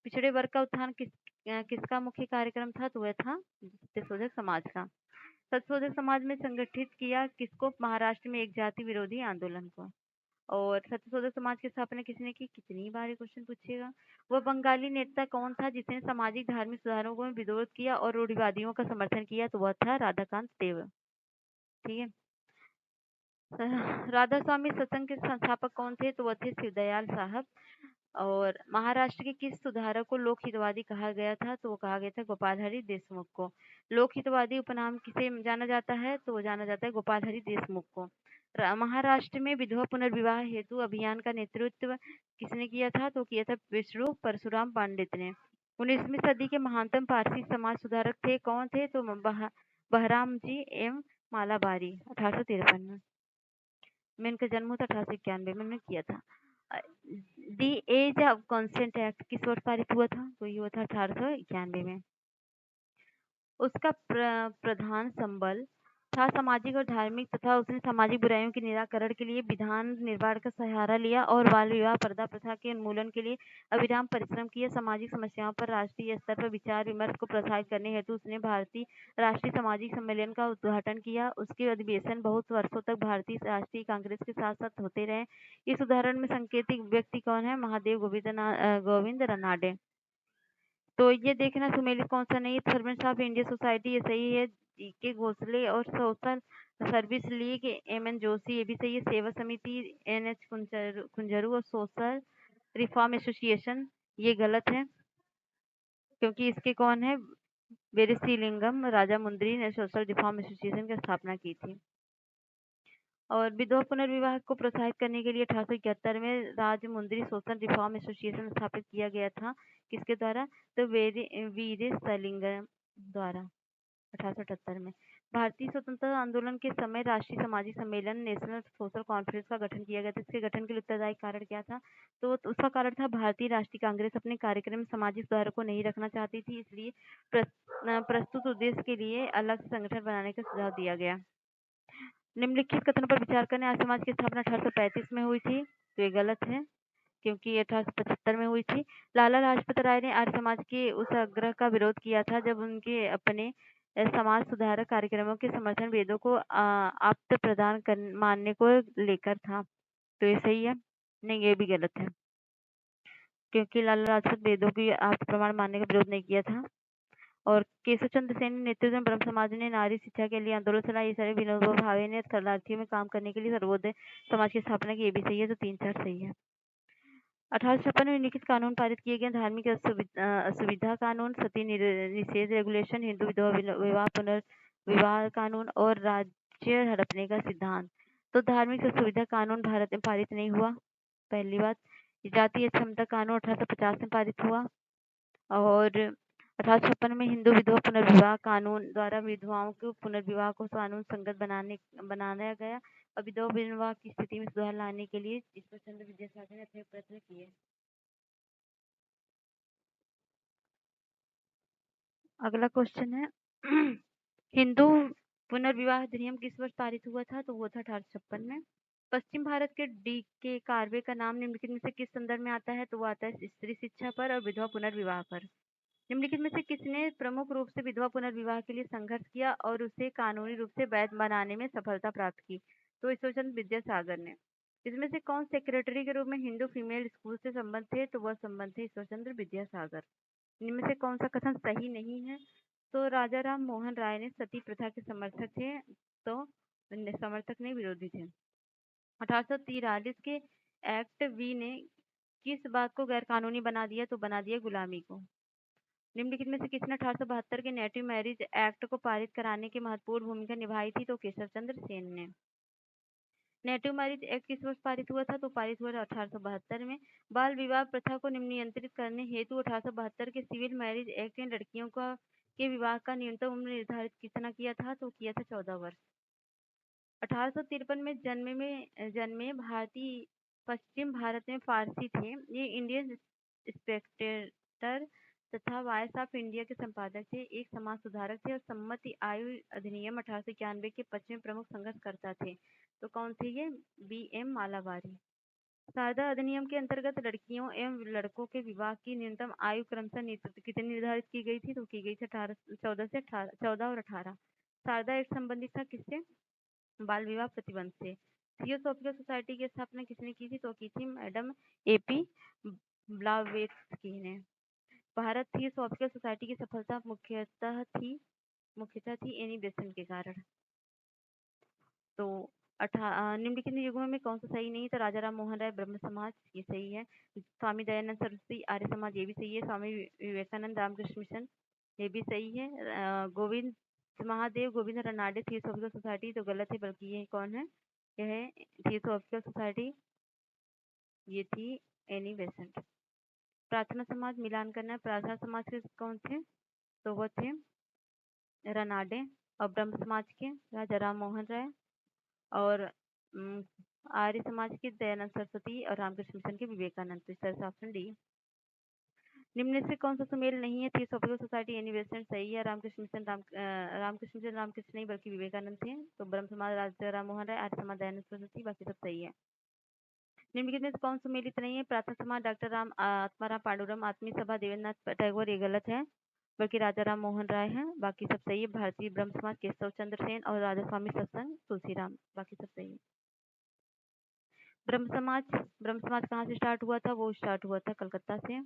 Speaker 1: पिछड़े वर्ग का उत्थान किसका मुख्य कार्यक्रम था? तो वह था सत्यशोधक समाज का। सत्यशोधक समाज में संगठित किया किसको? महाराष्ट्र में एक जाति विरोधी आंदोलन को। और सत्यशोधक समाज की स्थापना किसने की? कितनी बार ये क्वेश्चन पूछेगा। वह बंगाली नेता कौन था जिसने सामाजिक धार्मिक सुधारों को विरोध किया और रूढ़िवादियों का समर्थन किया? तो वह था राधाकांत देव। ठीक है। राधा स्वामी सत्संग के संस्थापक कौन थे? तो वह थे शिवदयाल साहब। और महाराष्ट्र के किस सुधारक को लोक हितवादी कहा गया था? तो वो कहा गया था गोपाल हरि देशमुख को। लोक हितवादी उपनाम किसे जाना जाता है? तो वो जाना जाता है गोपाल हरि देशमुख को। महाराष्ट्र में विधवा पुनर्विवाह हेतु अभियान का नेतृत्व किसने किया था? तो किया था विष्णु परशुराम पंडित ने। 19वीं सदी के महानतम पारसी समाज सुधारक थे कौन थे? तो बहराम जी एवं मालाबारी 1853 में। इनका जन्म हुआ था 1891 में, मैंने किया था। दी एज ऑफ कंसेंट एक्ट किस वर्ष पारित हुआ था? तो ये हुआ था 1891 में। उसका प्रधान संबल था सामाजिक और धार्मिक तथा उसने सामाजिक बुराइयों के निराकरण के लिए विधान निर्माण का सहारा लिया और बाल विवाह पर्दा प्रथा के उन्मूलन के लिए अविराम परिश्रम किया। सामाजिक समस्याओं पर राष्ट्रीय स्तर पर विचार विमर्श को प्रोत्साहित करने हेतु उसने भारतीय राष्ट्रीय सामाजिक सम्मेलन का उद्घाटन किया। उसके अधिवेशन बहुत वर्षों तक भारतीय राष्ट्रीय कांग्रेस के साथ साथ होते रहे। इस उदाहरण में सांकेतिक व्यक्ति कौन है? महादेव गोविंद रानडे। तो ये देखना सुमेलित कौन सा नहीं। सर्वेंट्स ऑफ इंडिया सोसाइटी ये सही है। जीके घोसले और social service league M.N.. Joshi ये भी सही है। सेवा समिति एन.एच. कुंजरू और सोशल रिफॉर्म एसोसिएशन ये गलत है क्योंकि इसके कौन है? वीरेशलिंगम राजामुंद्री ने सोशल रिफॉर्म एसोसिएशन की स्थापना की थी। और विधवा पुनर्विवाह को प्रोत्साहित करने के लिए 1871 में राजमुंद्री सोशल रिफॉर्म एसोसिएशन स्थापित किया गया था। किसके द्वारा? तो वीरेशलिंगम द्वारा 1878 में। भारतीय स्वतंत्रता आंदोलन के समय राष्ट्रीय सामाजिक सम्मेलन नेशनल सोशल कॉन्फ्रेंस का गठन किया गया था। इसके गठन के लिए उत्तरदायी कारण क्या था? तो उसका कारण था भारतीय राष्ट्रीय कांग्रेस अपने कार्यक्रम में सामाजिक सुधारों को नहीं रखना चाहती थी, इसलिए प्रस्तुत उद्देश्य के लिए अलग संगठन बनाने का सुझाव दिया गया। निम्नलिखित कथन पर विचार करें। आर्य समाज की स्थापना 1835 में हुई थी। तो ये गलत है क्योंकि ये 1875 में हुई थी। लाला लाजपत राय ने आर्य समाज के उस आग्रह का विरोध किया था जब उनके अपने समाज सुधारक कार्यक्रमों के समर्थन वेदों को आप्त प्रदान मानने को लेकर था। तो ये सही है? नहीं, ये भी गलत है क्योंकि लाला लाजपत वेदों की आप्त प्रमाण मानने का विरोध नहीं किया था। और केशव चंद्र सेन के नेतृत्व में ब्रह्म समाज ने नारी शिक्षा के लिए आंदोलन चलाया। ये सारे विनोबा भावे ने शरणार्थियों में काम करने के लिए सर्वोदय समाज की स्थापना की। ये भी सही है। तो 3-4 सही है। 1856 में लिखित कानून पारित किए गए। धार्मिक असुविधा कानून, सती निषेध रेगुलेशन, हिंदू विधवा विवाह पुनर्विवाह कानून और राज्य हड़पने का सिद्धांत। तो धार्मिक असुविधा कानून भारत में पारित नहीं हुआ, पहली बात। जातीय क्षमता कानून 1850 में पारित हुआ। और 1856 में हिंदू विधवा पुनर्विवाह कानून द्वारा विधवाओं के पुनर्विवाह को कानून संगत बनाया गया और विधवा विवाह की स्थिति में सुधार लाने के लिए ईश्वरचंद्र विद्यासागर ने अपने प्रयत्न किए। अगला क्वेश्चन है हिंदू पुनर्विवाह अधिनियम किस वर्ष पारित हुआ था? तो वो था 1856 में। पश्चिम भारत के डी के कार्वे का नाम निम्नलिखित में से किस संदर्भ में आता है? तो वो आता है स्त्री शिक्षा पर और विधवा पुनर्विवाह पर। निम्नलिखित में से किसने प्रमुख रूप से विधवा पुनर्विवाह के लिए संघर्ष किया और उसे कानूनी रूप से वैध बनाने में सफलता प्राप्त की? तो ईश्वरचंद्र विद्यासागर ने। इसमें से कौन सेक्रेटरी के रूप में हिंदू फीमेल स्कूल से संबंध थे? तो वह संबंध थे ईश्वरचंद्र विद्यासागर। इनमें से कौन सा कथन सही नहीं है? तो राजा राम मोहन राय ने सती प्रथा के समर्थक थे, तो समर्थक नहीं, विरोधी थे। 1843 के एक्ट वी ने किस बात को गैर कानूनी बना दिया? तो बना दिया गुलामी को। निम्नलिखित में से किसने 1872 के नेटिव मैरिज एक्ट को पारित कराने की महत्वपूर्ण भूमिका निभाई थी? तो केशव चंद्र सेन ने। नेटिव मैरिज एक्ट किस वर्ष पारित हुआ था? तो पारित हुआ था 1872 में। बाल विवाह प्रथा को नियंत्रित करने हेतु 1872 के सिविल मैरिज एक्ट ने लड़कियों का के विवाह का न्यूनतम उम्र निर्धारित कितना किया था? तो किया था 14 वर्ष। 1853 में जन्मे भारतीय पश्चिम भारत में फारसी थे। ये इंडियन स्पेक्टेटर तथा वॉइस ऑफ इंडिया के संपादक थे। एक समाज सुधारक थे और सम्मति आयु अधिनियम 1891 के पश्चिमी प्रमुख संघर्षकर्ता थे। तो कौन थे ये? B.M. मालाबारी। शारदा अधिनियम के अंतर्गत लड़कियों एवं लड़कों के विवाह की न्यूनतम आयु क्रमशः कितनी निर्धारित की गई थी? तो की गई थी 14 और 18। शारदा एक्ट संबंधित था किससे? बाल विवाह प्रतिबंध से। थियोसॉफिकल सोसाइटी की स्थापना किसने की थी? तो की थी मैडम A.P. ब्लावेट्स्की ने। भारत थियोसॉफिकल सोसाइटी की सफलता मुख्यतः थी एनी बेसेंट के कारण। तो निम्नलिखित युगों में कौन सा सही नहीं? तो राजा राम मोहन राय ब्रह्म समाज, ये सही है। स्वामी दयानंद सरस्वती आर्य समाज, ये भी सही है। स्वामी विवेकानंद रामकृष्ण मिशन, ये भी सही है। गोविंद महादेव गोविंद रनाडे थियोसॉफिकल सोसाइटी, तो गलत है, बल्कि ये कौन है? यह है थियोसॉफिकल सोसाइटी, ये थी एनी बेसेंट। प्रार्थना समाज मिलान करना है। प्रार्थना समाज के कौन थे? तो वो थे रनाडे। और ब्रह्म समाज के राजा राम मोहन राय। और आर्य समाज के दयानंद सरस्वती और रामकृष्ण मिशन के विवेकानंद। तो इस तरह से ऑप्शन डी। निम्न से कौन सा सुमेल नहीं है? थियोसॉफिकल सोसाइटी एनी वेस्टर्न, सही है। रामकृष्ण मिशन रामकृष्ण नहीं बल्कि विवेकानंद थे। तो ब्रह्म समाज राजा राम मोहन राय, आर्य समाज दयानंद सरस्वती, बाकी सब सही है। निम्नलिखित में से कौन सुमेलित नहीं है? प्रार्थना समाज डॉक्टर राम आत्माराम पांडुरंग, आत्मीय सभा देवेंद्रनाथ टैगोर, ये गलत है, बल्कि राजा राम मोहन राय हैं। बाकी सब सही है। भारतीय ब्रह्म समाज केशव चंद्र सेन और राधा स्वामी सत्संग तुलसीराम, बाकी सब सही है। ब्रह्म समाज कहाँ से स्टार्ट हुआ था? वो स्टार्ट हुआ था कलकत्ता से।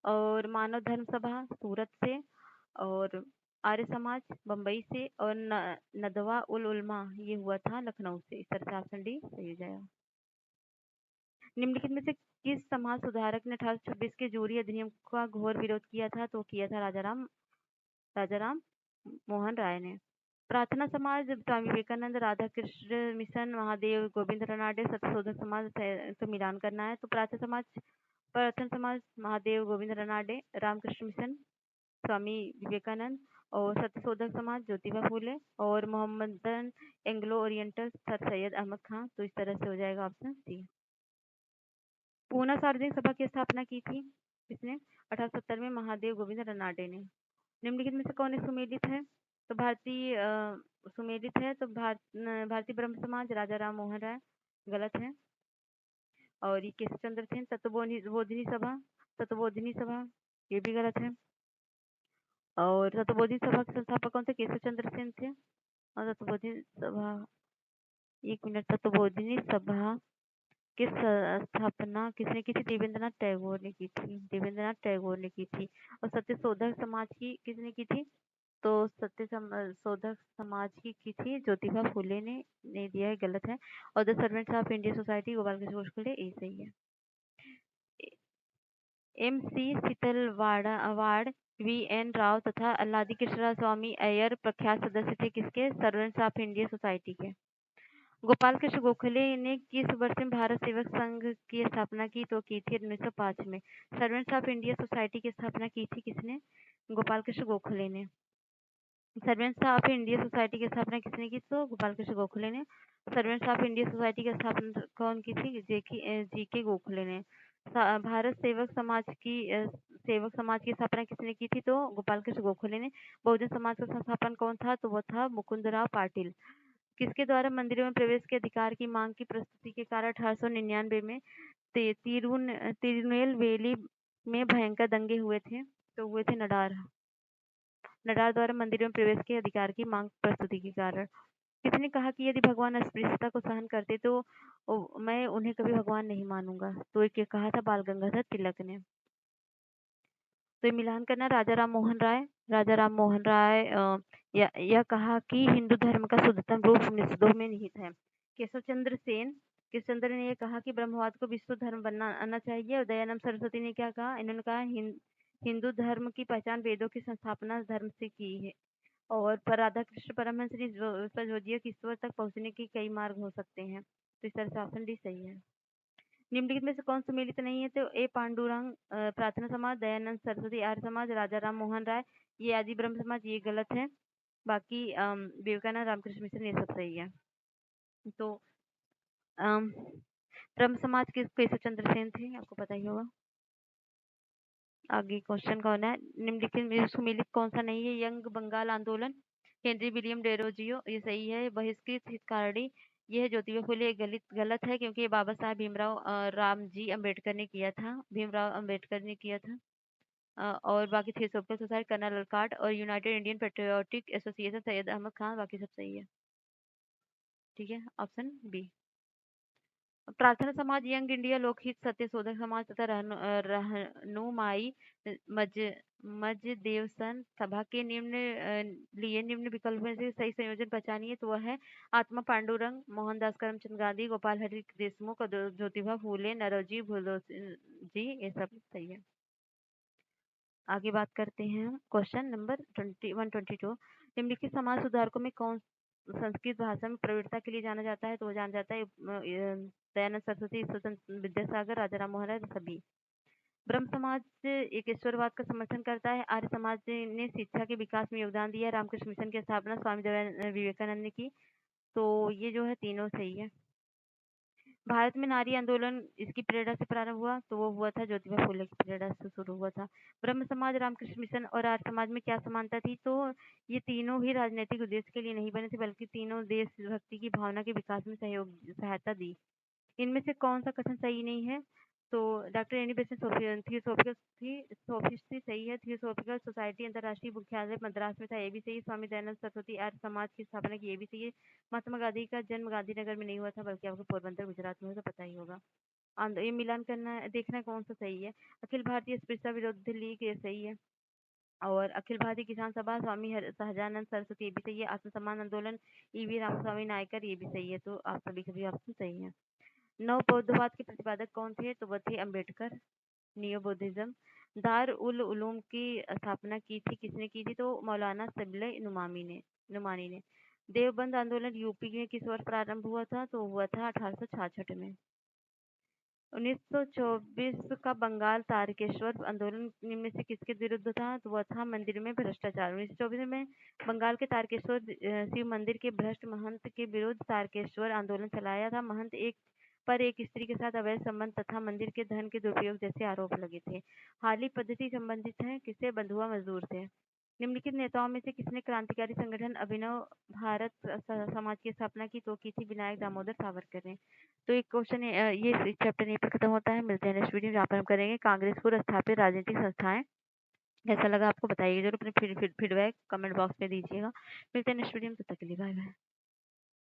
Speaker 1: और मानव धर्म सभा सूरत से। और आर्य समाज बम्बई से। और नदवा उल उलमा ये हुआ था लखनऊ से। इस तरह से ऑप्शन डी सही हो जाएगा। निम्नलिखित में से किस समाज सुधारक ने 1826 के जोरी अधिनियम का घोर विरोध किया था? तो किया था राजा राम मोहन राय ने। प्रार्थना समाज स्वामी विवेकानंद, राधा कृष्ण मिशन, महादेव गोविंद रनाडे, सत्यशोधक समाज तो मिलान करना है। तो प्रार्थना समाज महादेव गोविंद रनाडे, रामकृष्ण मिशन स्वामी विवेकानंद, और सत्यशोधक समाज ज्योतिबा फूले, और Mohammedan Anglo oriental sir Syed Ahmad Khan. तो इस तरह से हो जाएगा ऑप्शन सी। पूना सार्वजनिक सभा की स्थापना की थी किसने? 1870 में महादेव गोविंद रनाडे ने। निम्नलिखित में से कौन सुमेलित है? तो भारतीय सुमेलित है तो भारतीय ब्रह्म समाज राजा राम मोहन राय, गलत है। और ये केशव चंद्र सेन तत्वबोधिनी सभा, ये भी गलत है। और तत्वबोधिनी सभा के संस्थापक कौन थे? केशव चंद्र सेन थे। और तत्वबोधिनी सभा, एक मिनट, तत्वबोधिनी सभा की स्थापना किसने की थी? देवेंद्रनाथ टैगोर ने की थी। देवेंद्रनाथ टैगोर ने की थी। और सत्यशोधक समाज की किसने की थी? तो सत्यशोधक समाज की थी ज्योतिबा फूले ने दिया है, गलत है। और the servants of India society Gopal Krishna Gokhale, ये सही है। MC शीतलवाड़, VN राव तथा अल्लादी कृष्ण स्वामी अय्यर प्रख्यात सदस्य थे किसके? सर्वेंट्स ऑफ इंडिया सोसाइटी के। गोपाल कृष्ण गोखले ने किस वर्ष में भारत सेवक संघ की स्थापना की? तो की थी 1905 में। सर्वेंट्स ऑफ इंडिया सोसाइटी की स्थापना की थी किसने? गोपाल कृष्ण गोखले ने। सर्वेंट्स ऑफ इंडिया सोसाइटी की स्थापना किसने की? तो गोपाल कृष्ण गोखले ने। सर्वेंट्स ऑफ इंडिया सोसाइटी की स्थापना कौन की थी? GK गोखले ने। भारत सेवक समाज की स्थापना किसने की थी? तो गोपाल कृष्ण गोखले ने। बहुजन समाज का संस्थापन कौन था? तो वो था मुकुंदराव पाटिल। किसके द्वारा मंदिरों में प्रवेश के अधिकार की मांग की प्रस्तुति के कारण 1899 में तिरुनेलवेली में भयंकर दंगे हुए थे? तो हुए थे नडार द्वारा मंदिरों में प्रवेश के अधिकार की मांग प्रस्तुति के कारण। किसने कहा कि यदि भगवान अस्पृश्यता को सहन करते तो मैं उन्हें कभी भगवान नहीं मानूंगा? तो ये कहा था बाल गंगाधर तिलक ने। तो मिलान करना, राजा राम मोहन राय यह कहा कि हिंदू धर्म का शुद्धतम रूप निषेधों में निहित है। केशव चंद्र ने यह कहा कि ब्रह्मवाद को विश्व धर्म बनना चाहिए। और दयानंद सरस्वती ने क्या कहा? इन्होंने कहा हिंदू धर्म की पहचान वेदों की संस्थापना धर्म से की है। और पर राधा कृष्ण परमहंस ने कि ईश्वर तक पहुंचने के कई मार्ग हो सकते हैं। तो इस तरह से ऑप्शन डी सही है। निम्नलिखित में से कौन सुमेलित नहीं है? तो ए पांडुरंग प्रार्थना समाज, दयानंद सरस्वती आर्य समाज, राजा राम मोहन राय ये आदि ब्रह्म समाज, ये गलत है। बाकी विवेकानंद रामकृष्ण मिशन ये सब सही है। तो अम, ब्रह्म समाज के केशव चंद्र सेन थे, आपको पता ही होगा। आगे क्वेश्चन कौन है, निम्नलिखित में सुमेलित कौन सा नहीं है? यंग बंगाल आंदोलन, हेनरी विलियम डेरोजियो, ये सही है। बहिष्कृत हितकारणी, ये है ज्योतिबा फुले, गलत गलत है क्योंकि ये बाबा साहब भीमराव रामजी अम्बेडकर ने किया था, भीमराव अम्बेडकर ने किया था। और बाकी थियोसॉफिकल सोसाइटी कर्नल अल्काट और united Indian patriotic association Syed Ahmad Khan, बाकी सब सही है। ठीक है, ऑप्शन बी। प्रार्थना समाज, यंग इंडिया, लोकहित, सत्य शोधक समाज तथा रहनुमाई मज मजदेवसन सभा के लिए निम्न विकल्प में से सही संयोजन पहचानिए। तो वह है आत्मा पांडुरंग, मोहनदास करमचंद गांधी, गोपाल हरि देशमुख और ज्योतिबा फूले, नरोजी जी, ये सब सही है। आगे बात करते हैं हम, क्वेश्चन नंबर 122। निम्नलिखित समाज सुधारकों में कौन संस्कृत भाषा में प्रवीणता के लिए जाना जाता है? तो वो जाना जाता है दयानंद सरस्वती, ईश्वरचंद विद्यासागर, राजा राम मोहन राय, सभी। ब्रह्म समाज एक ईश्वरवाद का समर्थन करता है। आर्य समाज ने शिक्षा के विकास में योगदान दिया। रामकृष्ण मिशन की स्थापना स्वामी विवेकानंद ने की। तो ये जो है तीनों सही है। भारत में नारी आंदोलन इसकी प्रेरणा से प्रारंभ हुआ, तो वो हुआ था ज्योतिबा फुले की प्रेरणा से शुरू हुआ था। ब्रह्म समाज, रामकृष्ण मिशन और आर्य समाज में क्या समानता थी? तो ये तीनों ही राजनीतिक उद्देश्य के लिए नहीं बने थे, बल्कि तीनों देशभक्ति की भावना के विकास में सहायता दी। इनमें से कौन सा कथन सही नहीं है? तो डॉक्टर एनी बेसेंट सोफिस्ट्री सही है। थियोसॉफिकल सोसाइटी अंतर्राष्ट्रीय मुख्यालय मद्रास में था, ये भी सही है। स्वामी दयानंद सरस्वती आर्य समाज की स्थापना की, ये भी सही है। महात्मा गांधी का जन्म गांधीनगर में नहीं हुआ था, बल्कि आपको पोरबंदर गुजरात में हुआ, तो पता ही होगा। ये मिलान करना है, देखना है कौन सा सही है। अखिल भारतीय अस्पृश्यता विरोधी लीग, ये सही है। और अखिल भारतीय किसान सभा, स्वामी सहजानंद सरस्वती, ये भी सही है। आत्मसम्मान आंदोलन, ईवी रामस्वामी नायकर, ये भी सही है। तो आप सभी सभी ऑप्शन सही है। नव बौद्धवाद के प्रतिपादक कौन थे? तो वह थे अम्बेडकर, नियो बुद्धिज्म। दार उल उलूम की स्थापना की थी, किसने की थी? तो मौलाना सबिल नुमानी ने। देवबंद आंदोलन यूपी में किस वर्ष प्रारंभ हुआ था? तो हुआ था 1866 में। 1924 का बंगाल तारकेश्वर आंदोलन निम्न में से किसके विरुद्ध था? तो वह था मंदिर में भ्रष्टाचार। 1924 में बंगाल के तारकेश्वर शिव मंदिर के भ्रष्ट महंत के विरुद्ध तारकेश्वर आंदोलन चलाया था। महंत एक स्त्री के साथ अवैध संबंध तथा मंदिर के धन के दुरुपयोग जैसे आरोप लगे थे। हाली पद्धति संबंधित है किससे? बंधुआ मजदूर से। निम्नलिखित नेताओं में से किसने क्रांतिकारी संगठन अभिनव भारत समाज की स्थापना की? तो की थी विनायक दामोदर सावरकर ने। तो एक क्वेश्चन ये इस चैप्टर यहीं पर खत्म होता है। मिलते हैं नेक्स्ट वीडियो में, जहाँ पर हम करेंगे कांग्रेस पूर्व स्थापित राजनीतिक संस्थाएं। कैसा लगा आपको बताइए जरूर, अपने फीडबैक कमेंट बॉक्स में दीजिएगा। मिलते हैं नेक्स्ट वीडियो में, तब तक के लिए बाय बाय।